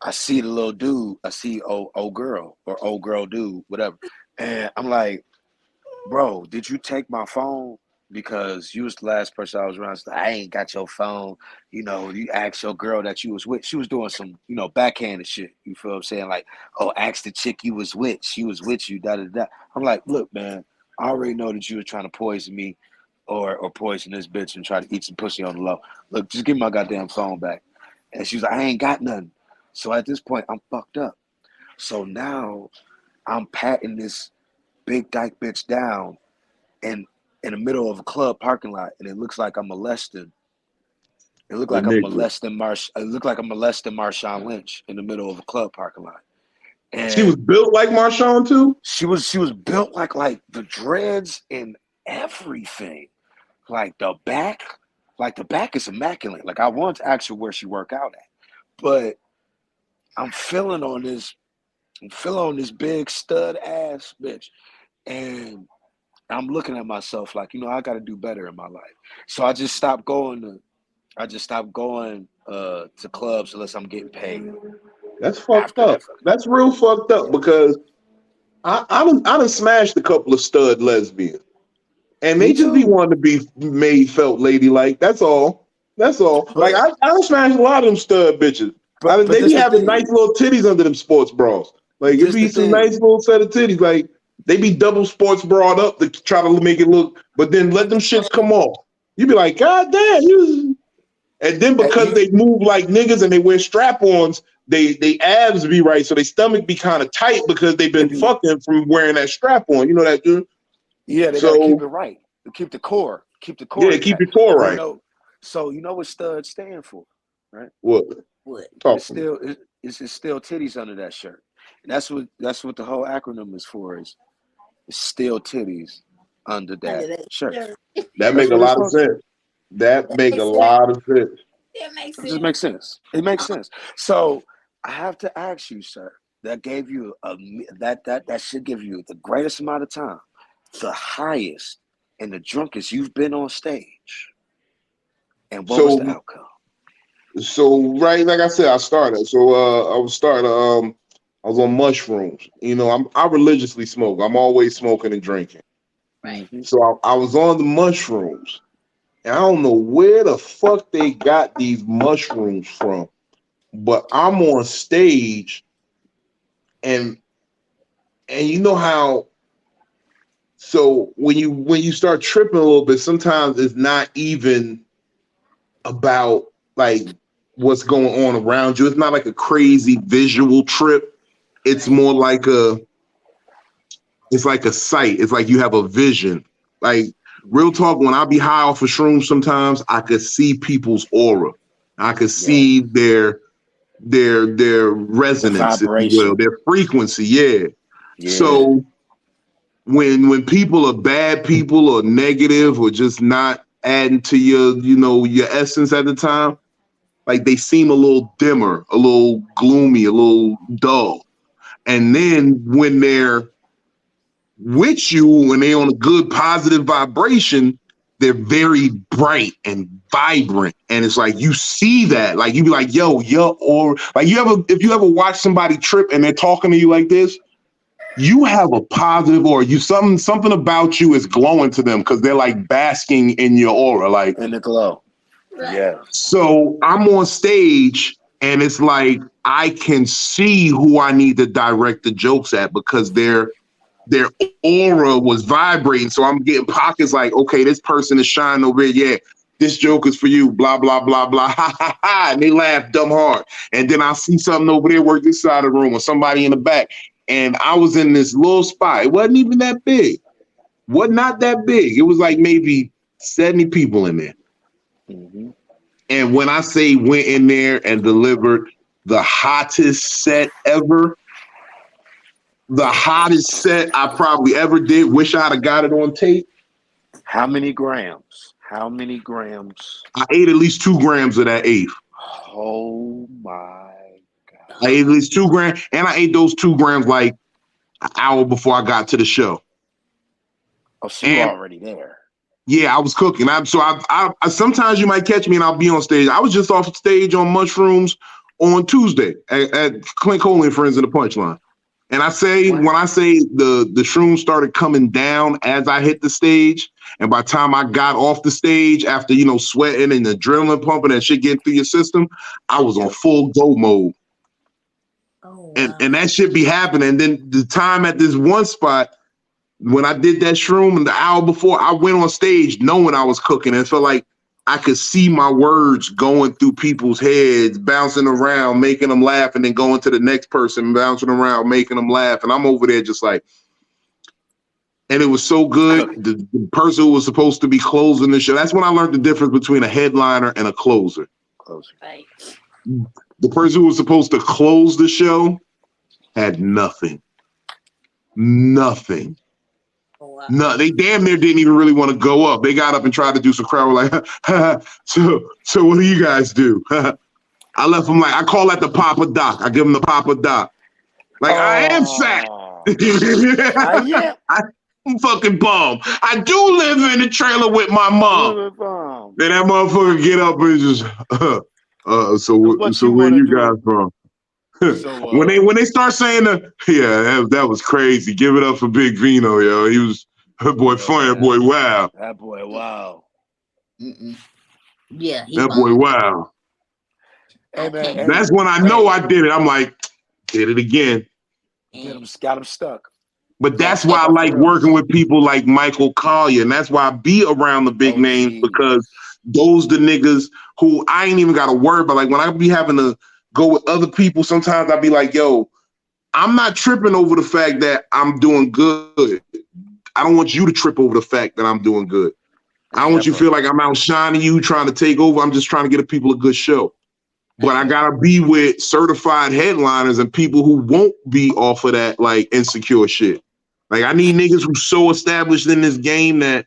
I see the little dude. I see old girl or old girl dude, whatever. And I'm like, bro, did you take my phone? Because you was the last person I was around. So I ain't got your phone. You asked your girl that you was with. She was doing some, backhanded shit. You feel what I'm saying? Like, oh, ask the chick you was with. She was with you, da da da. I'm like, look, man, I already know that you were trying to poison me or poison this bitch and try to eat some pussy on the low. Look, just give me my goddamn phone back. And she was like, I ain't got nothing. So at this point, I'm fucked up. So now I'm patting this big dyke bitch down and in the middle of a club parking lot, and it looks like I'm molesting. It looked A like I'm nigga. molesting It looked like I'm molesting Marshawn Lynch in the middle of a club parking lot. She was And built like Marshawn too. she was built like the dreads and everything. Like the back is immaculate. Like I want to ask her where she work out at. But I'm feeling on this big stud ass bitch. And I'm looking at myself like, I gotta do better in my life. So I just stopped going to clubs unless I'm getting paid That's fucked after up. that. That's real fucked up Yeah. because I done smashed a couple of stud lesbians. And they Me just be too. wanting to be made felt ladylike. That's all. That's all. Like But I done smashed a lot of them stud bitches. but They this be the having thing. nice little titties under them sports bras. Like it This be the some nice thing. little set of titties. Like they be double sports brawed up to try to make it look, but then let them shits come off. You be like, God damn, you. And then because You they move like niggas and they wear strap-ons, they abs be right, so their stomach be kind of tight because they've it been be fucking from wearing that strap on. You know that, dude? Yeah, they gotta keep So it right. Keep the core yeah, keep intact. your core You right. know, so you know what stud stand for, right? What? What? Talk It's to me. still it's still titties under that shirt. And that's what the whole acronym is for is still titties under Under that that shirt. shirt. That That's make a what it's lot of supposed to. sense. That That make a makes sense. lot of sense. That makes It just sense. makes sense. It makes sense. So I have to ask you, sir, that gave you that should give you the greatest amount of time, the highest and the drunkest you've been on stage. And what was So the outcome? right, like I said, I started. So I was starting. I was on mushrooms. You know, I religiously smoke. I'm always smoking and drinking. Right. Hmm. So I was on the mushrooms, and I don't know where the fuck they got these mushrooms from, but I'm on stage, and you know how. So when you start tripping a little bit, sometimes it's not even about like what's going on around you. It's not like a crazy visual trip. It's Right. more like it's like a sight. It's like you have a vision. Like real talk, when I be high off of shrooms, sometimes I could see people's aura. I could Yeah. see their The resonance, if you will, vibration. their frequency. Yeah. Yeah. So when people are bad people or negative or just not adding to your essence at the time, like they seem a little dimmer, a little gloomy, a little dull. And then when they're with you, when they're on a good positive vibration, they're very bright and vibrant. And it's like you see that. Like you be like, yo, or like if you ever watch somebody trip and they're talking to you like this, you have a positive aura. You something about you is glowing to them because they're like basking in your aura. Like In the glow. Right. Yes. so I'm on stage and it's like I can see who I need to direct the jokes at because their aura was vibrating. So I'm getting pockets like, okay, this person is shining over here. Yeah, this joke is for you, blah, blah, blah, blah. Ha ha ha. And they laugh dumb hard. And then I see something over there work this side of the room or somebody in the back. And I was in this little spot. It wasn't even that big. What not that big. It was like maybe 70 people in there. Hmm. And when I say went in there and delivered the hottest set ever, the hottest set I probably ever did. Wish I'd have got it on tape. How many grams? How many grams? I ate at least 2 grams of that eighth. Oh my I God. ate at least 2 grams, and I ate those 2 grams like an hour before I got to the show. Oh, so you And already there. yeah, I was cooking. I sometimes you might catch me and I'll be on stage. I was just off stage on mushrooms on Tuesday at Clint Coley and Friends in the Punchline. And What? when I say the shrooms started coming down as I hit the stage, and by the time I got off the stage after sweating and adrenaline pumping and shit getting through your system, I was on Yep. full go mode. Oh And wow. that shit be happening. And then the time at this one spot, when I did that shroom and the hour before, I went on stage knowing I was cooking. It felt like I could see my words going through people's heads, bouncing around, making them laugh, and then going to the next person, bouncing around, making them laugh. And I'm over there just like, and it was so good. Cooking. The person who was supposed to be closing the show, that's when I learned the difference between a headliner and a closer. Closer. Right. The person who was supposed to close the show had nothing. Nothing. Oh, wow. No, they damn near didn't even really want to go up. They got up and tried to do some crowd like, so what do you guys do? I left them like, I call that the Papa Doc. I give them the Papa Doc. Like, I am fat. Yeah. I'm fucking bum. I do live in a trailer with my mom. Then that motherfucker get up and just, so where you guys from? So, when they start saying that was crazy. Give it up for Big Vino, yo. He was that boy funny. That boy wow. That boy wow. Mm-mm. Yeah, That boy wow. Hey, man, Okay. That's when I know I did it. I'm like, did it again. Got him stuck. But that's why I like working with people like Michael Collier, and that's why I be around the big names, because those the niggas who I ain't even got to worry about. Like when I be having to go with other people, sometimes I be like, yo, I'm not tripping over the fact that I'm doing good. I don't want you to trip over the fact that I'm doing good. I don't want you to feel like I'm outshining you, trying to take over. I'm just trying to get the people a good show. But I gotta be with certified headliners and people who won't be off of that like insecure shit. Like I need niggas who so established in this game that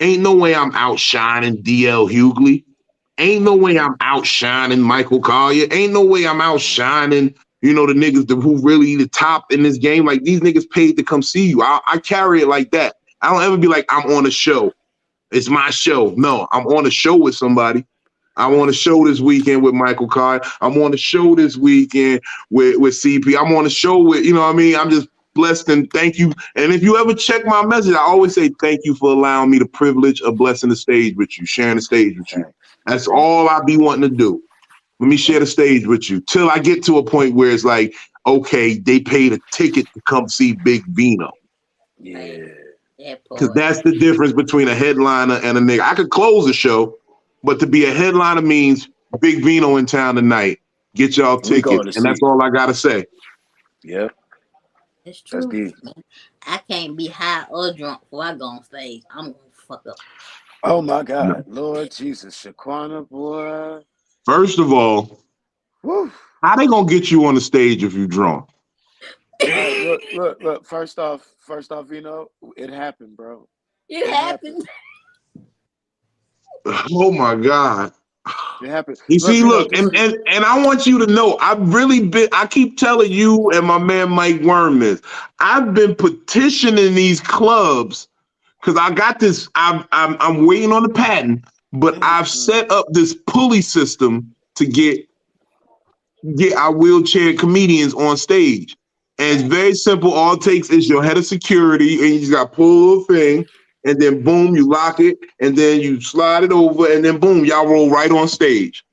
ain't no way I'm outshining DL Hughley. Ain't no way I'm outshining Michael Collier. Ain't no way I'm outshining, the niggas who really the top in this game. Like these niggas paid to come see you. I carry it like that. I don't ever be like, I'm on a show. It's my show. No, I'm on a show with somebody. I'm on a show this weekend with Michael Collier. I'm on a show this weekend with CP. I'm on a show with, I'm just blessed and thank you. And if you ever check my message, I always say thank you for allowing me the privilege of blessing the stage with you, sharing the stage with you. That's all I be wanting to do. Let me share the stage with you till I get to a point where it's like, okay, they paid a ticket to come see Big Vino. Yeah. Because that's the difference between a headliner and a nigga. I could close the show, but to be a headliner means Big Vino in town tonight. Get y'all tickets. And that's all I got to say. Yep. It's true. Man. I can't be high or drunk before I go on stage. I'm going to fuck up. Oh, my God. No. Lord Jesus. Shaquena, boy. First of all, how they going to get you on the stage if you drunk? Look. First off, it happened, bro. It happened. Oh my God. It happened. You see, look, and I want you to know, I keep telling you and my man Mike Worm this. I've been petitioning these clubs because I got this. I'm waiting on the patent, but I've set up this pulley system to get our wheelchair comedians on stage. And it's very simple. All it takes is your head of security, and you just got to pull a thing, and then boom, you lock it, and then you slide it over, and then boom, y'all roll right on stage.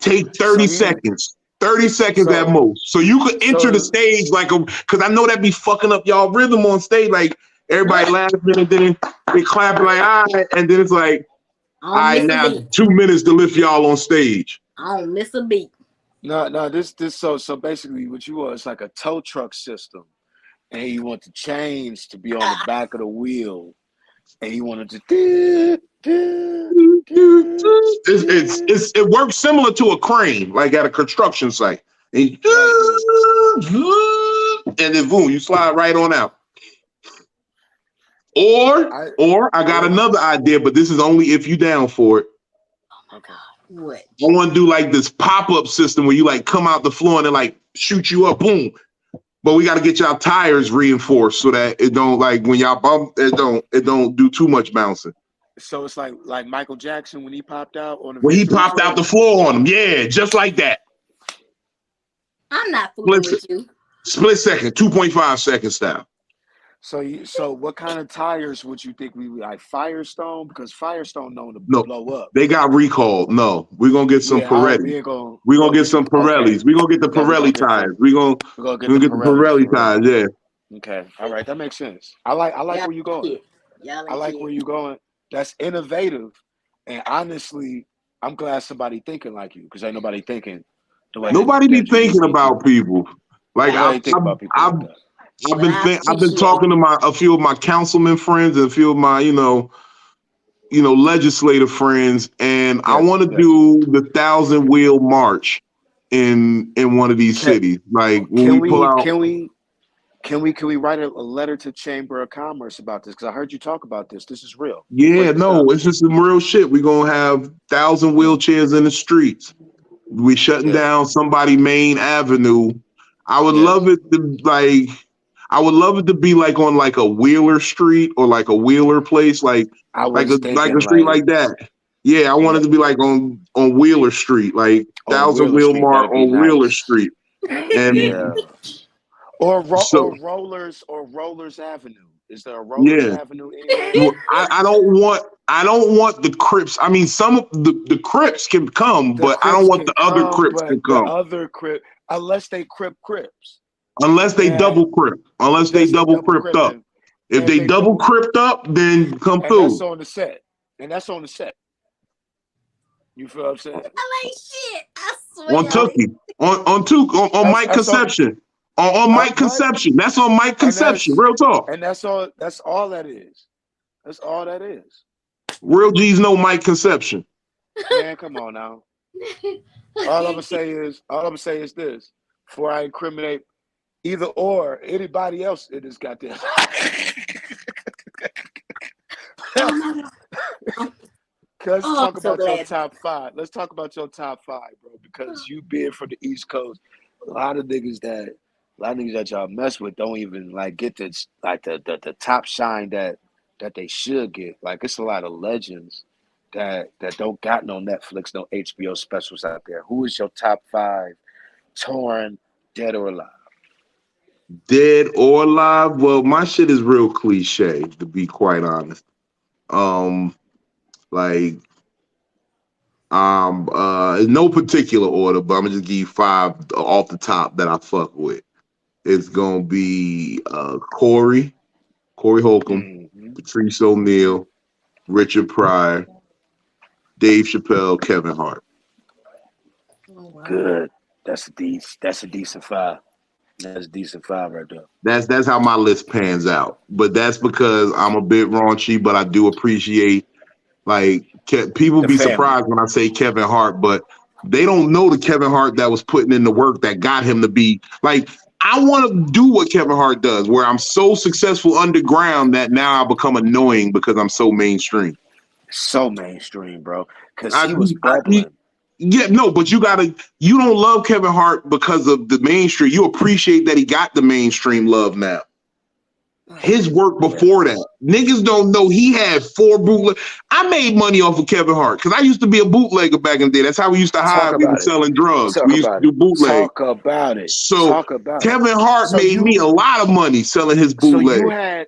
Take 30 seconds. 30 seconds at most. So you could enter the stage because I know that be fucking up y'all rhythm on stage. Like everybody laughing, and then they clapping like, all right, and then it's like, all right, now 2 minutes to lift y'all on stage. I don't miss a beat. No, this so basically what you want is like a tow truck system, and you want the chains to be on the back of the wheel, and you want it to it works similar to a crane, like at a construction site. And then boom, you slide right on out. Or I got another idea, but this is only if you down for it. Okay. What? I want to do like this pop-up system where you like come out the floor and they like shoot you up, boom. But we got to get y'all tires reinforced so that it don't like when y'all bump, it don't do too much bouncing. So it's like Michael Jackson when he popped out on the when he popped out the floor on him, yeah, just like that. I'm not fooling with you. Split second, 2.5 second style. So what kind of tires would you think we like? Firestone, because Firestone known to blow up. They got recalled. No, we're gonna get some Pirelli. We're gonna get some Pirellis. We're gonna get the Pirelli tires. We're gonna get the Pirelli tires. Yeah. Okay. All right. That makes sense. I like Y'all where you're ain't going. it. Y'all I ain't like it. where you're going. That's innovative. And honestly, I'm glad somebody thinking like you because ain't nobody thinking the way Right. Nobody be that you thinking just think about you. people. Like Right. Nobody think about people I've like that. I've But been I I've been appreciate talking to a few of my councilman friends and a few of my legislative friends, and I Yes, want to yes. do the 1,000 wheel march in one of these Can cities. Like when can we pull we out. can we can we write a letter to Chamber of Commerce about this? Because I heard you talk about this. This is real. Let's Yeah, break this no, down. it's just some real shit. We're gonna have 1,000 wheelchairs in the streets. We shutting Yeah. down somebody main avenue. I would love Yes. it to like I would love it to be like on like a Wheeler Street or like a Wheeler place, I like was a thinking street like, like that. Yeah, I want it yeah, to be like on Wheeler Street, like on Thousand Wheeler Wheel Street. Mart That'd be on Wheeler nice. Street. it. And Yeah. Or so Rollers Avenue. Is there a Rollers yeah. Avenue anywhere? Well, I don't want the Crips. I mean some of the Crips can come, The but I don't Crips want the can other come, Crips to but the come. other Crip, unless they Crips, Unless they then double crip. Unless they unless they double double crypt up. cripping, If if they they double double, crypt up, then come and that's through. on the set, and that's on the set. You feel what I'm saying? Y'all ain't shit. I swear On y'all ain't. Tookie. On That's Mike that's on Conception. On Mike what, Conception. That's on Mike and Conception. that's Real talk. and that's all. That's all that is. That's all that is. Real G's know Mike Conception. Man, come on now. All I'm gonna say is this. Before I incriminate either or anybody else in this goddamn. Oh my god. Let's Oh, talk I'm so about your glad. top five. Let's talk about your top five, bro. Because you being from the East Coast, a lot of niggas that y'all mess with don't even like get this like the top shine that they should get. Like it's a lot of legends that don't got no Netflix, no HBO specials out there. Who is your top five touring, dead or alive? Dead or alive. Well, my shit is real cliche, to be quite honest. Um, like in no particular order, but I'm gonna just give you five off the top that I fuck with. It's gonna be Corey Holcomb, Mm-hmm. Patrice O'Neal, Richard Pryor, Dave Chappelle, Kevin Hart. Oh wow. Good. That's a decent five. That's a decent five right there. That's how my list pans out. But that's because I'm a bit raunchy, but I do appreciate like people The be family. surprised when I say Kevin Hart, but they don't know the Kevin Hart that was putting in the work that got him to be like. I want to do what Kevin Hart does, where I'm so successful underground that now I become annoying because I'm so mainstream. So mainstream, bro. Cause I, he was I, bubbling. Yeah, no, but you don't love Kevin Hart because of the mainstream. You appreciate that he got the mainstream love now. His work Yeah. before that, niggas don't know he had four bootleg. I made money off of Kevin Hart because I used to be a bootlegger back in the day. That's how we used to Talk hide. We were about it. selling drugs. Talk We used to about do it. bootleg. Talk about it. So Talk about it. Kevin Hart So made me you a lot of money selling his so bootleg.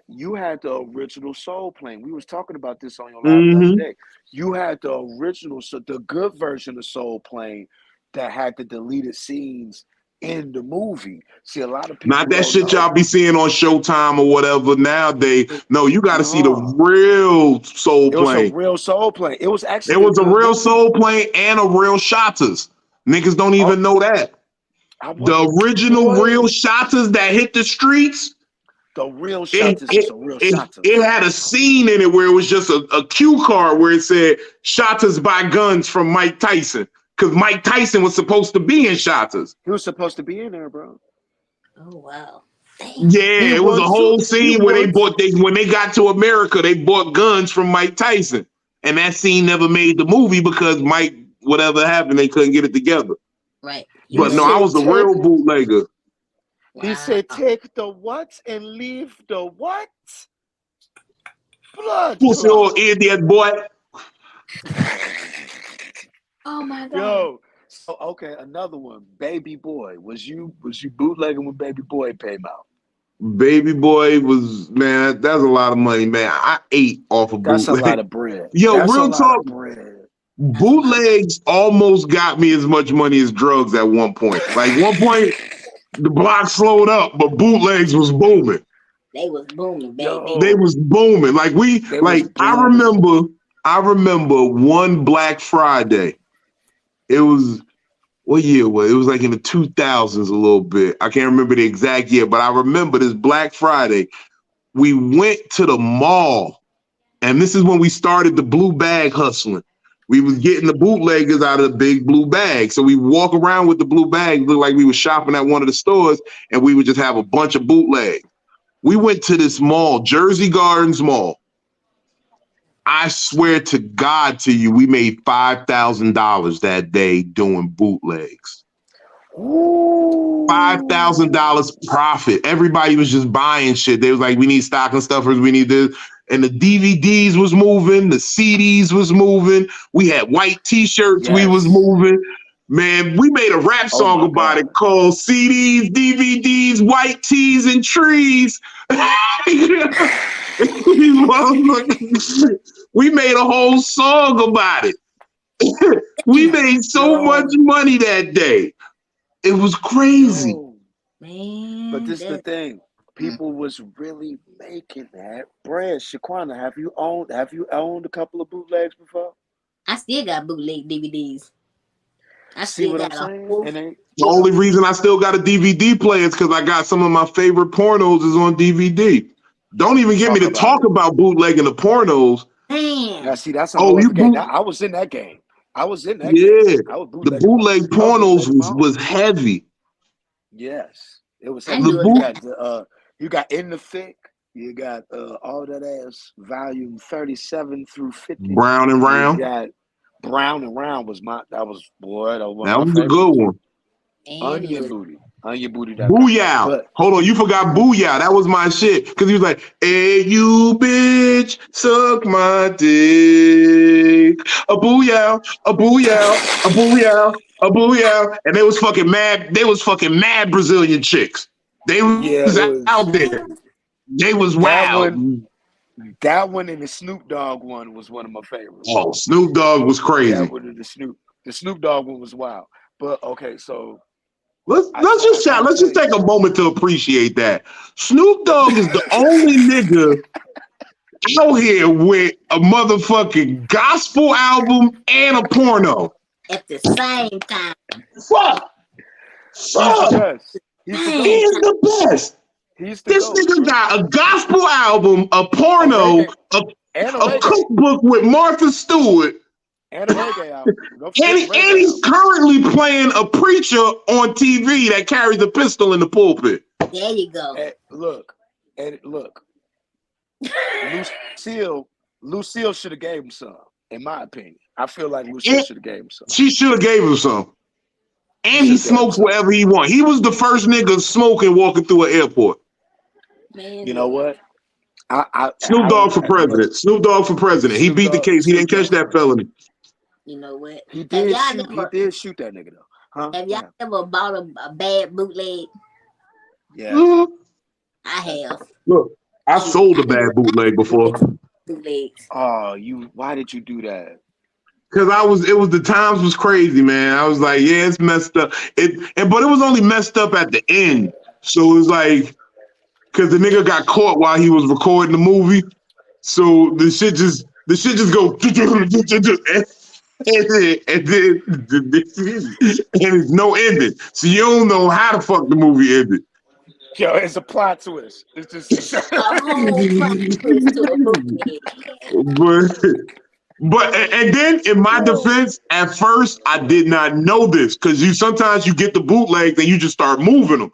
you had the original Soul Plane. We was talking about this on your live the other Mm-hmm. day. You had the original, so the good version of Soul Plane that had the deleted scenes in the movie. See, a lot of people Not that don't shit know. y'all be seeing on Showtime or whatever nowadays. It, No, you got to see the no, real Soul it was a Plane. real Soul Plane. It was It actually a was a good real movie. Soul Plane and a real Shotters. Niggas don't Oh, even know that. I want The original real boy. Shotters that hit the streets, The real it shotters is it a real it shotters. had a scene in it where it was just a cue card where it said Shotters buy guns from Mike Tyson. Because Mike Tyson was supposed to be in Shotters. He was supposed to be in there, bro. Oh wow. Damn. Yeah, He it was a was whole he scene where was when they got to America, they bought guns from Mike Tyson. And that scene never made the movie because Mike, whatever happened, they couldn't get it together. Right. You he But no, know. I said was a take real bootlegger. he Wow. said take the what and leave the what? Blood Pussy old clot. idiot boy. Oh my god. Yo, so okay, another one. Baby Boy. Was you bootlegging when Baby Boy came out? Baby boy was man, that's a lot of money, man. I ate off of That's a lot bootleg. of bread. Yo, That's a real lot talk, of bread. That's a lot of bootlegs almost got me as much money as drugs at one point. Like one point, the block slowed up, but bootlegs was booming. They was booming back then. They Yo, was booming. they was I booming. remember one Black Friday. It was what year was it? It was like in the 2000s a little bit. I can't remember the exact year, but I remember this Black Friday. We went to the mall, and this is when we started the blue bag hustling. We was getting the bootleggers out of the big blue bag. So we walk around with the blue bag, look like we were shopping at one of the stores, and we would just have a bunch of bootlegs. We went to this mall, Jersey Gardens Mall. I swear to God to you, we made $5,000 that day doing bootlegs. Ooh. $5,000 profit. Everybody was just buying shit. They was like, we need stocking stuffers, we need this. And the DVDs was moving, the CDs was moving. We had white T-shirts, we was Yes. moving. Man, we made a rap Oh song my about it God. called CDs, DVDs, White Tees, and Trees. We made a whole song about it. We made so much Yo, money that day. It was crazy. yo. But Man, this the that thing. People was really making that bread. Shaquana, have you owned a couple of bootlegs before? I still got bootleg DVDs. I See still what I'm got a saying? whole And they The with only them. reason I still got a DVD player is because I got some of my favorite pornos is on DVD. Don't even get me talk to about talk it. about bootlegging the pornos. Now Man, see, that's a Oh, whole you other game. boot? I was in that game. I was in that game. Yeah, I was the bootlegging my bootleg I was pornos bootlegging my was own. heavy. Yes. It was I heavy. The knew a You guy. boot got you got In the Thick, you got All That Ass volume 37 through 50. brown and You round. got Brown and Round that was one of That my was a good favorites. one. And Onion look, Booty. Onionbooty.com. Booyah. But Hold on, you forgot Booyah. That was my shit. Because he was like, hey, you bitch, suck my dick. A booyah, a booyah, a booyah, a booyah. And they was fucking mad Brazilian chicks. They was yeah, it out there. was They was that wild. one. That one and the Snoop Dogg one was one of my favorite Oh, ones. Snoop Dogg was That crazy. one and the Snoop Dogg one was wild. But okay, so I Let's gotta let's tell just you, take a moment to appreciate that. Snoop Dogg is the only nigga out here with a motherfucking gospel album and a porno. at the same time, Fuck, he's the fuck. best. He's the He same GOAT. is time, the best. He's the This GOAT, nigga bro. got a gospel album, a A porno, reggae and a a reggae cookbook with Martha Stewart, and a reggae album. Don't and, forget the and reggae he's album. currently playing a preacher on TV that carries a pistol in the pulpit. there you go. And look, Lucille, Lucille should have gave him some, in my opinion. I feel like Lucille And should have gave him some. she should have gave him some. She And should he have gave him smokes some. wherever he wants. He was the first nigga smoking walking through an airport. Man, You know look, what? I Snoop Dogg don't for look. president. Snoop Dogg for president. He beat the case. He Snoop didn't catch Dogg for that president. felony. you know what? He Have did y'all shoot. He ever did shoot that nigga though. Huh? have y'all What happened? ever bought a bad bootleg? Yes. Mhm. I have. Look, I've And sold I a didn't bad bootleg before. like bootlegs. Oh, you. Why did you do that? Cause it was the times was crazy, man. I was like, yeah, it's messed up. But it was only messed up at the end. So it was like, cause the nigga got caught while he was recording the movie. So the shit just go and it's no ending. So you don't know how the fuck the movie ended. Yo, it's a plot twist. It's just. A whole plot twist to a bootleg. Yeah. but and then in my Yo. defense, at first I did not know this because you sometimes you get the bootlegs and you just start moving them,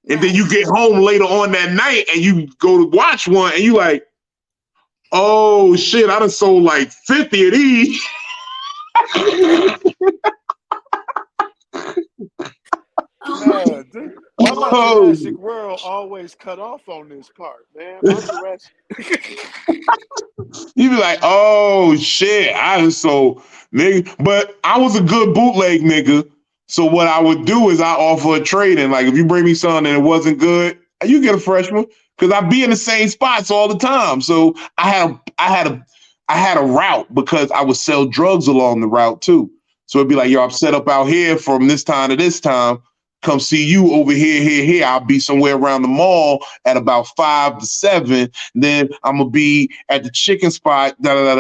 and then Right. you get home later on that night and you go to watch one and you like, oh shit, I done sold like 50 of these. Oh, Man, why my Oh, Jurassic World always cut off on this part, man? My Jurassic. you be like, oh shit, I done sold nigga. But I was a good bootleg nigga. So what I would do is I offer a trade in. Like if you bring me something and it wasn't good, you get a fresh one. Cause I be in the same spots all the time. So I had a route because I would sell drugs along the route too. So it'd be like, yo, I'm set up out here from this time to this time. come see you over here. I'll be somewhere around the mall at about 5 to 7. Then I'm gonna be at the chicken spot, and then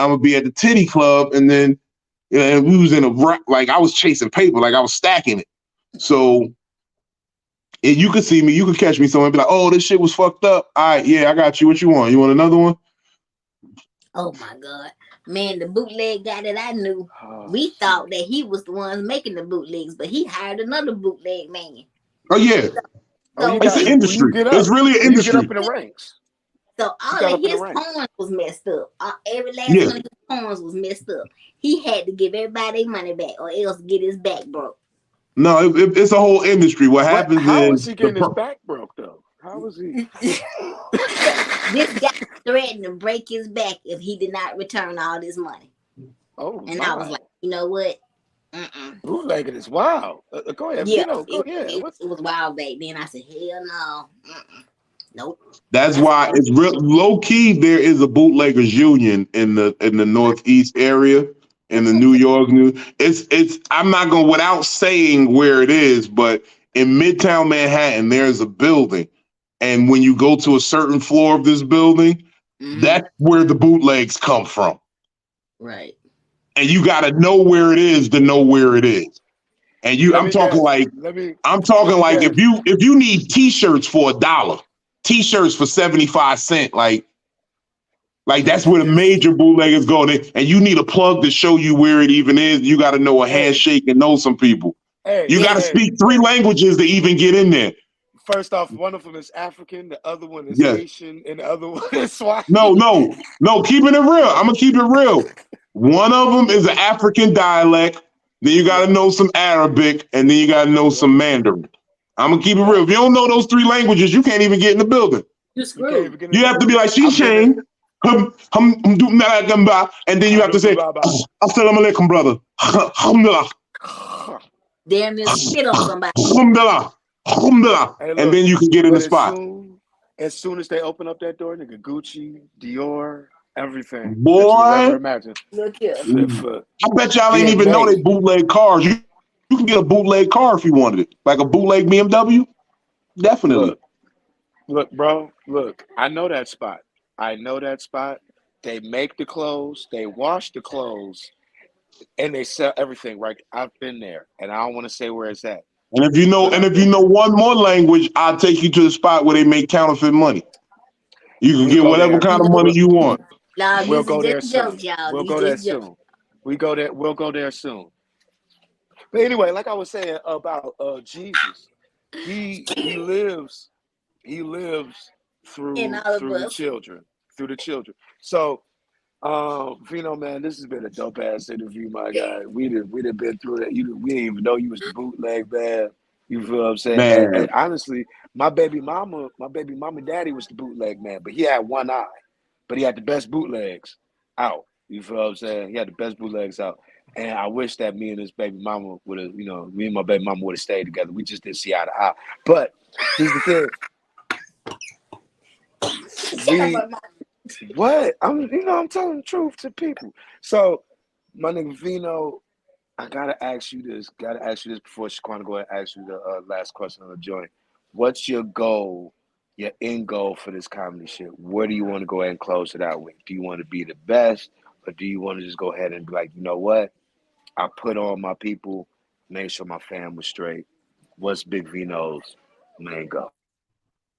I'm gonna be at the titty club, and then and we was in a like I was chasing paper, like I was stacking it. So and you could see me, you could catch me somewhere and be like, oh, this shit was fucked up. All right, yeah, I got you. What you want? You want another one? Oh my God. Man, the bootleg guy that I knew, Oh, we shit. thought that he was the one making the bootlegs, but he hired another bootleg man. Oh yeah, Oh, you So it's got an his when you industry. get It's up, really an when you get industry. up in the ranks, so you all got of up in the his ranks. coins was messed up. Every last Yeah. one of his coins was messed up. He had to give everybody their money back or else get his back broke. No, it's a whole industry. What What? happens How is is he getting his back broke though? How is he? So this guy threatened to break his back if he did not return all this money. Oh And I was my! like, you know what? Mm-mm. Bootlegging is wild. Go ahead, Yeah, Vino. Go yeah. What? it was wild back then. I said, hell no. Mm-mm. Nope. that's That's why why it's real low key. There is a bootleggers union in the Northeast area in the New York New. It's I'm not going without saying where it is, but in Midtown Manhattan there's a building, and when you go to a certain floor of this building, mm-hmm. that's where the bootlegs come from, Right. and you got to know where it is to know where it is. And you, Let I'm me talking guess. like I'm Let talking me like guess. if you need t-shirts for $1, t-shirts for 75 cents, like that's where the It's major bootleggers go. And you need a plug to show you where it even is. You got to know a hey, handshake and know some people. You hey, got Yeah. to hey, speak three hey. languages to even get in there. First off, one of them is African, the other one is Yes. Haitian, and the other one is Swahili. No. Keeping it real. I'm gonna keep it real. One of them is an African dialect. Then you got Yeah, to know some Arabic, and then you got to know yeah, some Mandarin. I'm gonna keep it real. If you facts. don't know those three languages, you can't even get in the building. You You can't screwed. even get in You there. have to be like, she's I've been in. Shane. And then you have to say, Assalamu alaikum, brother. Alhamdulillah. Damn near spit on somebody. Alhamdulillah. Alhamdulillah. Hey, And look, then you can get in the but spot. as soon as they open up that door, nigga, Gucci, Dior, everything that you Boy, ever imagined Look here. for I bet y'all ain't being even know they made. bootleg cars. You can get a bootleg car if you wanted it. Like a bootleg BMW. Definitely. Look, bro, look. I know that spot. I know that spot. They make the clothes, they wash the clothes, and they sell everything. Right? I've been there, and I don't want to say where it's at, but And I've if you been know there. one more language, I'll take you to the spot where they make counterfeit money. You can We'll get go whatever there. kind You of know money We'll, what? you want. Nah, we'll this is go there just soon. jokes, y'all. We'll These go there just jokes. soon. We go there. We'll go there soon. But anyway, like I was saying about Jesus, he lives And all of through the us. children, So, Vino, man, this has been a dope ass interview, my guy. We done been through that. We didn't even know you was the bootleg man. You feel what I'm saying? And Man, honestly, my baby mama daddy was the bootleg man, but he had one eye. But he had the best bootlegs out. You feel what I'm saying? He had the best bootlegs out. And I wish that me and his baby mama would have, me and my baby mama would have stayed together. We just didn't see eye to eye. But here's the thing. Shut up, We Armani. what? I'm telling the truth to people. So my nigga Vino, I gotta ask you this. Gotta ask you this before Shaquena go ahead and ask you the last question on the joint. What's your goal, your end goal for this comedy shit? Where do you want to go ahead and close it out with? Do you want to be the best, or do you want to just go ahead and be like, you know what? I put on my people, made sure my fam was straight. What's Big Vino's main goal?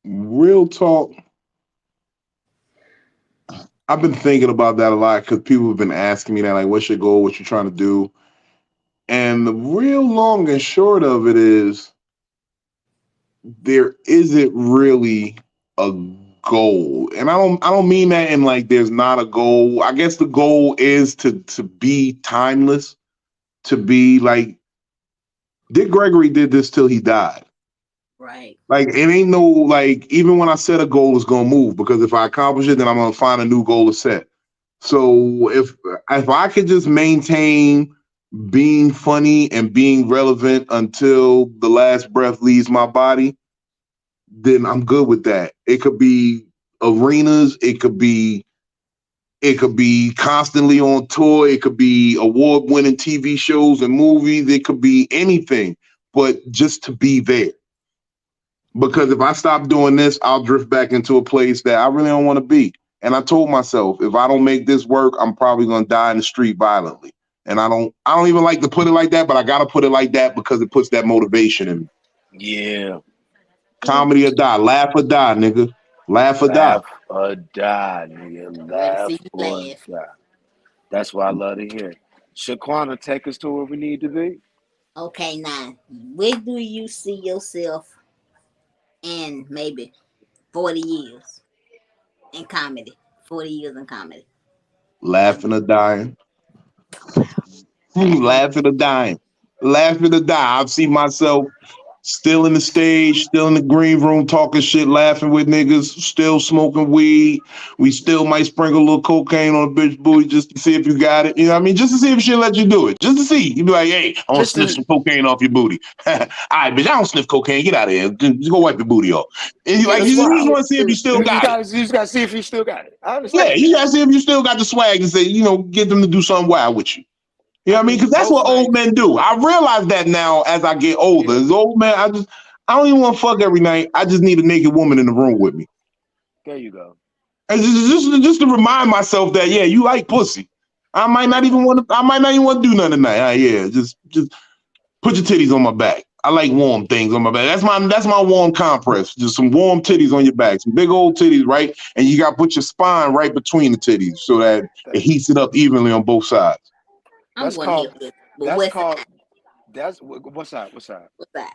real talk. I've been thinking about that a lot because people have been asking me that, like, what's your goal? What you trying to do? And the real long and short of it is there isn't really a goal. And I don't mean that in like there's not a goal. I guess the goal is to be timeless, to be like Dick Gregory did this till he died. Right. Like it ain't no like even when I set a goal, it's gonna move because if I accomplish it, then I'm gonna find a new goal to set. So if I could just maintain being funny and being relevant until the last breath leaves my body, then I'm good with that. It could be arenas, it could be constantly on tour, it could be award-winning TV shows and movies, it could be anything. but just to be there. Because if I stop doing this, I'll drift back into a place that I really don't want to be. And I told myself, if I don't make this work, I'm probably gonna die in the street violently. And I don't even like to put it like that, but I gotta put it like that because it puts that motivation in me. Yeah. Comedy or die, laugh or die, nigga, laugh or die. Laugh or die, nigga. Rather see Laugh you or laugh. die. That's what I love to hear. Shaquana, take us to where we need to be. Okay, now, where do you see yourself in maybe 40 years in comedy? 40 years in comedy. Laughing or dying. Laughing or dying. Laughing or die. I've seen myself still in the stage, still in the green room, talking shit, laughing with niggas, still smoking weed. We still might sprinkle a little cocaine on a bitch booty just to see if you got it. You know what I mean? Just to see if she'll let you do it. Just to see. You be like, hey, I want to Just sniff to, some cocaine off your booty. All right, bitch, I don't sniff cocaine. Get out of here. Just go wipe your booty off. And Yeah, like, that's you just wild. want to see if you still got it. You just gotta see if you still got it. I Yeah, understand you that. got to see if you still got the swag to say, get them to do something wild with you. You I know what I mean? Because mean, that's most what old nights, men do. I realize that now as I get older. yeah. As old man, I don't even want to fuck every night. I just need a naked woman in the room with me. There you go. And just to remind myself that yeah, you like pussy. Yeah. I might not even want to do nothing tonight. Yeah, just put your titties on my back. I like warm things on my back. That's my warm compress. Just some warm There titties you on go. your back. Some big old titties, right? And you got to put your spine right between the titties so that it That, heats it up evenly on both sides. I'm that's going to called. help you. But That's what called. size? What's that? What's that? What size?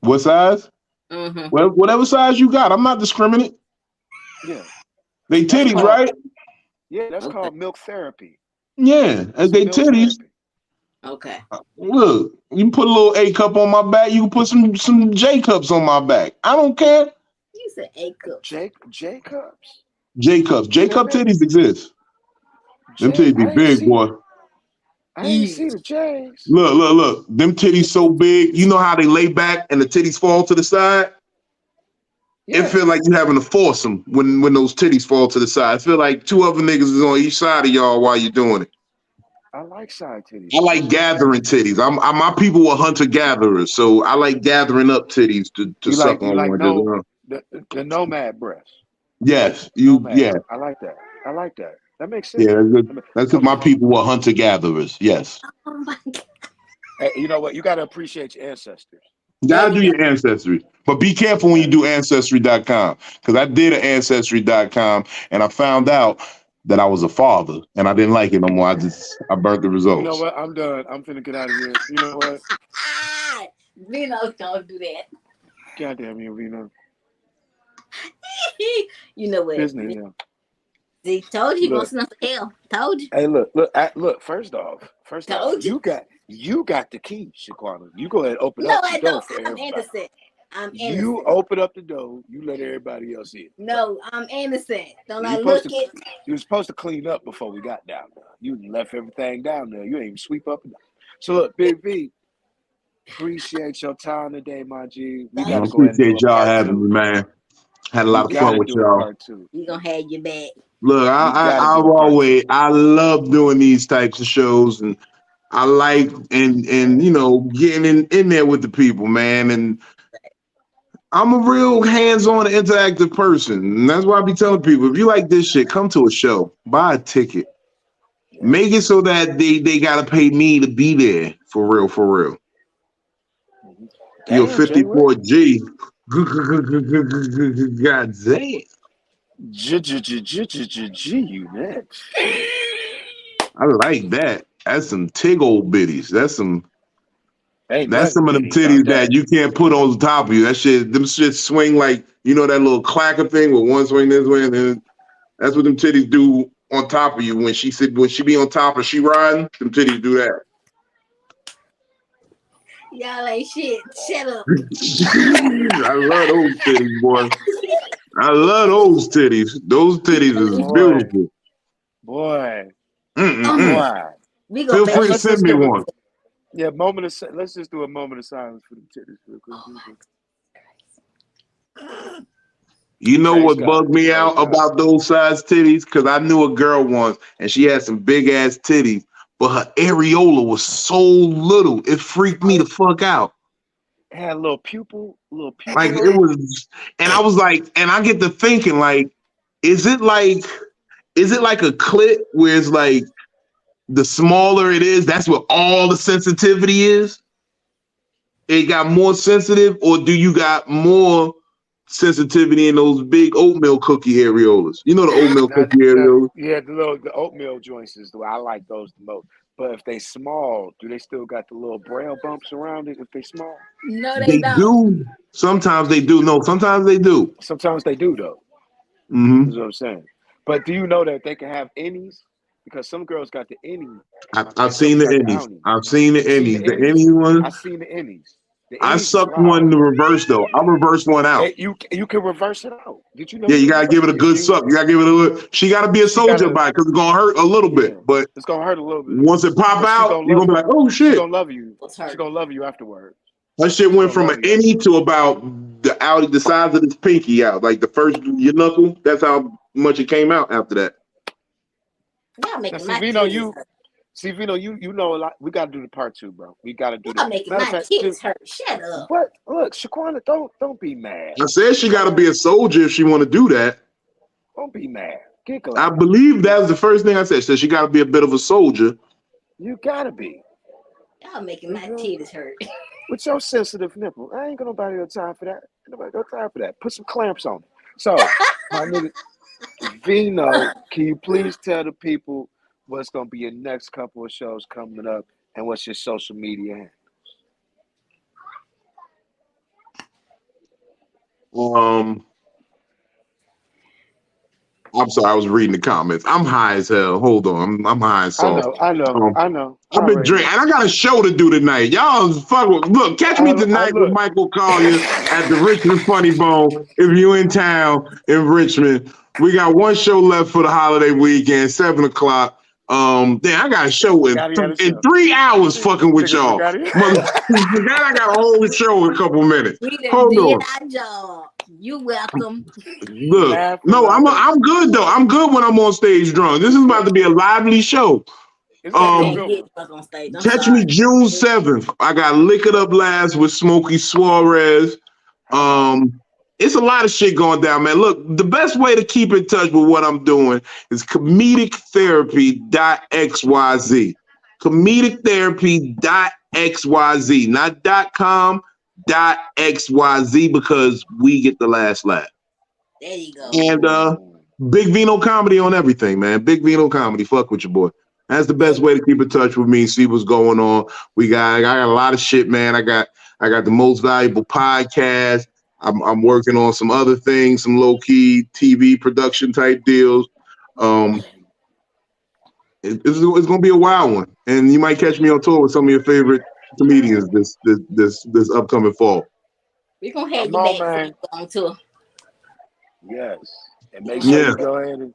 What size? Mm-hmm. Well, whatever size you got. I'm not discriminate. Yeah. They That's titties, called. right? Yeah. That's Okay. called milk therapy. Yeah, as It's they milk titties. therapy. Okay. Look, you can put a little A cup on my back. You can put some J cups on my back. I don't care. You said 8 cups. Jacobs. J cups, J They cup make titties exist. Them J. titties be big, boy. I ain't see Huge. the J's. Look. Them titties so big. You know how they lay back and the titties fall to the side? It Yeah. feel like you having to force them when those titties fall to the side. I feel like two other niggas is on each side of y'all while you're doing it. I like side titties. I like Appreciate that. gathering titties. My people were hunter gatherers, so I like gathering up titties to suck You on like one. no the nomad breast. Yes, Nomad. yeah. I like that. I like that. That makes sense. Yeah, that's good. I mean, That's because come my from people were hunter gatherers. Yes. Oh my God. hey, you know what? You gotta appreciate your ancestors. You Yeah, gotta you do got. your ancestry. But be careful when you Okay. do ancestry.com. Because I did an ancestry.com and I found out that I was a father and I didn't like it no more. I burnt the You know results. what? I'm done. I'm finna get out of here. You know what? Vino, don't do that. Goddamn you, Vino. You know what? Business, yeah. See, told you he gonna Look. snuff the hell. Told you. Hey, look. First off, Told you. you got the key, Shaquana. You go ahead and open No, up the I door don't. for I'm everybody. innocent. I'm You innocent. open up the door. You let everybody else in. Right. No, I'm innocent. Don't You I supposed look to it? you were supposed to clean up before we got down there. You left everything down there. You ain't even sweep up. So look, Big V, appreciate your time today, my G. We got I to Thank go ahead and do appreciate a y'all part having two. me, man. Had a We lot of got fun to with do a y'all. part two. you. We gonna have your back. Look, We got to do a part two. I love doing these types of shows and I like and getting in there with the people, man. And I'm a real hands-on interactive person. And that's why I be telling people, if you like this shit, come to a show, buy a ticket. Make it Yes. so that they gotta pay me to be there for real, for real. Mhm. You're Damn, Jay Way. 54G. God damn. You next. I like that. That's some tig old bitties. Ain't That's nothing some of them bitty about titties that that. you can't put on top of you. Them shit swing like, that little clacker thing with one swing this way and then that's what them titties do on top of you when she be on top of she riding, them titties do that. Y'all ain't shit. Shut up. I love those titties, boy. I love those titties. Those titties is Boy, beautiful. boy, Um, Mm-mm-mm. boy. we gonna Feel make free to Let's send just me give a one. let's just do a moment of silence for the titties real quick. Oh my You know Praise what God. bugged me Praise out God. about those size titties? Because I knew a girl once and she had some big ass titties, but her areola was so little, it freaked me the fuck out. It had a little pupil Like in it it. was, and I was like, and I get to thinking, like, is it like, is it like a clit where it's like the smaller it is, that's where all the sensitivity is? It got more sensitive, or do you got more sensitivity in those big oatmeal cookie areolas? You know the oatmeal Not, cookie not, areolas? yeah, the oatmeal joints is the way I like those the most. But if they small, do they still got the little braille bumps around it? If they small, No, they They don't. do. Sometimes they do. No, sometimes they do. sometimes they do though. Is Hmm. what I'm saying. But do you know that they can have innies? Because some girls got the innie I've and some seen the got the innies. outie. I've seen the You seen the innies. The innies? innie I one, seen the innies. The I innies is sucked wild. one to reverse though. I reversed one out. You can reverse it out. Did you know Yeah, you you can gotta reverse give it a it? good suck. You gotta give it a. She gotta be a She soldier gotta by it because it's gonna hurt a little yeah. bit. But It's gonna hurt a little bit, once it pop but she out, gonna you're love gonna be you. like, oh She shit. gonna love you. What's She hurt? gonna love you afterwards. That shit She went gonna from love an you innie afterwards. to about the size of this pinky out, like the first your knuckle. That's how much it came out after that. Y'all Now making see my Vino, titties hurt. you know a lot. We gotta do the part two, bro. We gotta do the Y'all making matter of my fact. titties hurt. Shut up. What? Look, Shaquena, don't be mad. I said she got to All be right, a soldier if she want to do that. don't be mad. Giggle I at her. believe that was the first thing I said. She said she got to be a bit of a soldier. You gotta be. Y'all making You my feel me? titties hurt. With your sensitive nipple, I ain't got nobody got time for that. Ain't nobody got time for that. Put some clamps on it. So, my nigga Vino, can you please tell the people what's gonna be your next couple of shows coming up and what's your social media handle? Um, I'm sorry, I was reading the comments. I'm high as hell. Hold on, I'm high as I salt. know, I know, Um, I know. I I've been already drinking, know. and I got a show to do tonight. Y'all fuck with. Look, catch me I tonight with look. Michael Collier at the Richmond Funny Bone. If you in town in Richmond, we got one show left for the holiday weekend, 7 o'clock. Then I got a Nigga show forgot he had a in show. 3 hours. Fucking with Nigga y'all, forgot he mother. Forgot I got a whole show in a couple minutes. We done Hold did on. our job. You welcome. Look, Laugh and no, I'm libations. good though. I'm good when I'm on stage drunk. This is about to be a lively show. It's gonna You be a Um, can't good get one. drunk on stage. I'm Catch me sorry. June 7th. I got Lick It Up Last with Smokey Suarez. All right. It's a lot of shit going down, man. Look, the best way to keep in touch with what I'm doing is comedictherapy.xyz. Comedictherapy.xyz, not .com, .xyz, because we get the last laugh. There you go. And Ooh. Big Vino comedy on everything, man. Big Vino comedy. Fuck with your boy. That's the There best you way to keep in touch with me, see what's going on. I got a lot of shit, man. I got the most valuable podcast. I'm working on some other things, some low key TV production type deals. Um, it's gonna be a wild one, and you might catch me on tour with some of your favorite comedians this upcoming fall. We gonna have Come you on, back before you man. go on tour. Yes. And We make gonna sure have Yeah, you you back. go ahead and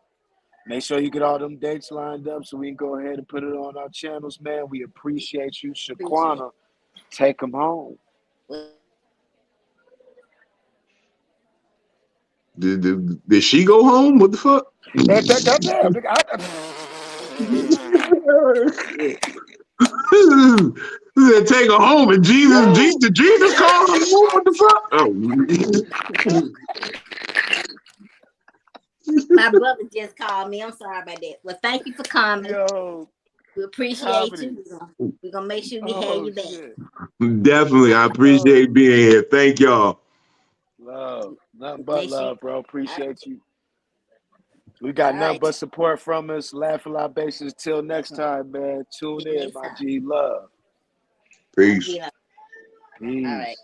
make sure you get all them dates lined up so we can go ahead and put it on our channels, man. We appreciate you, Appreciate Shaquana. Take them home. it. did she go home? What the fuck? Goddamn, nigga. Shit. Said, take her home, and Woo! Jesus called her home. What the fuck? Oh, My brother just called me. I'm sorry about that. Well, thank you for coming. Yo, We appreciate comedy. you. We're gonna make sure we have Oh you back. shit. definitely. I Yo, appreciate being here. Thank y'all. love. Nothing but Make sure. love, bro. All right. Appreciate you. We got All nothing right. but support from us. Laughing Libations. Till next time, man. Tune See you in, next my time. G. Love. All right, Peace. Vino. All right. Peace.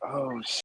Oh, shit.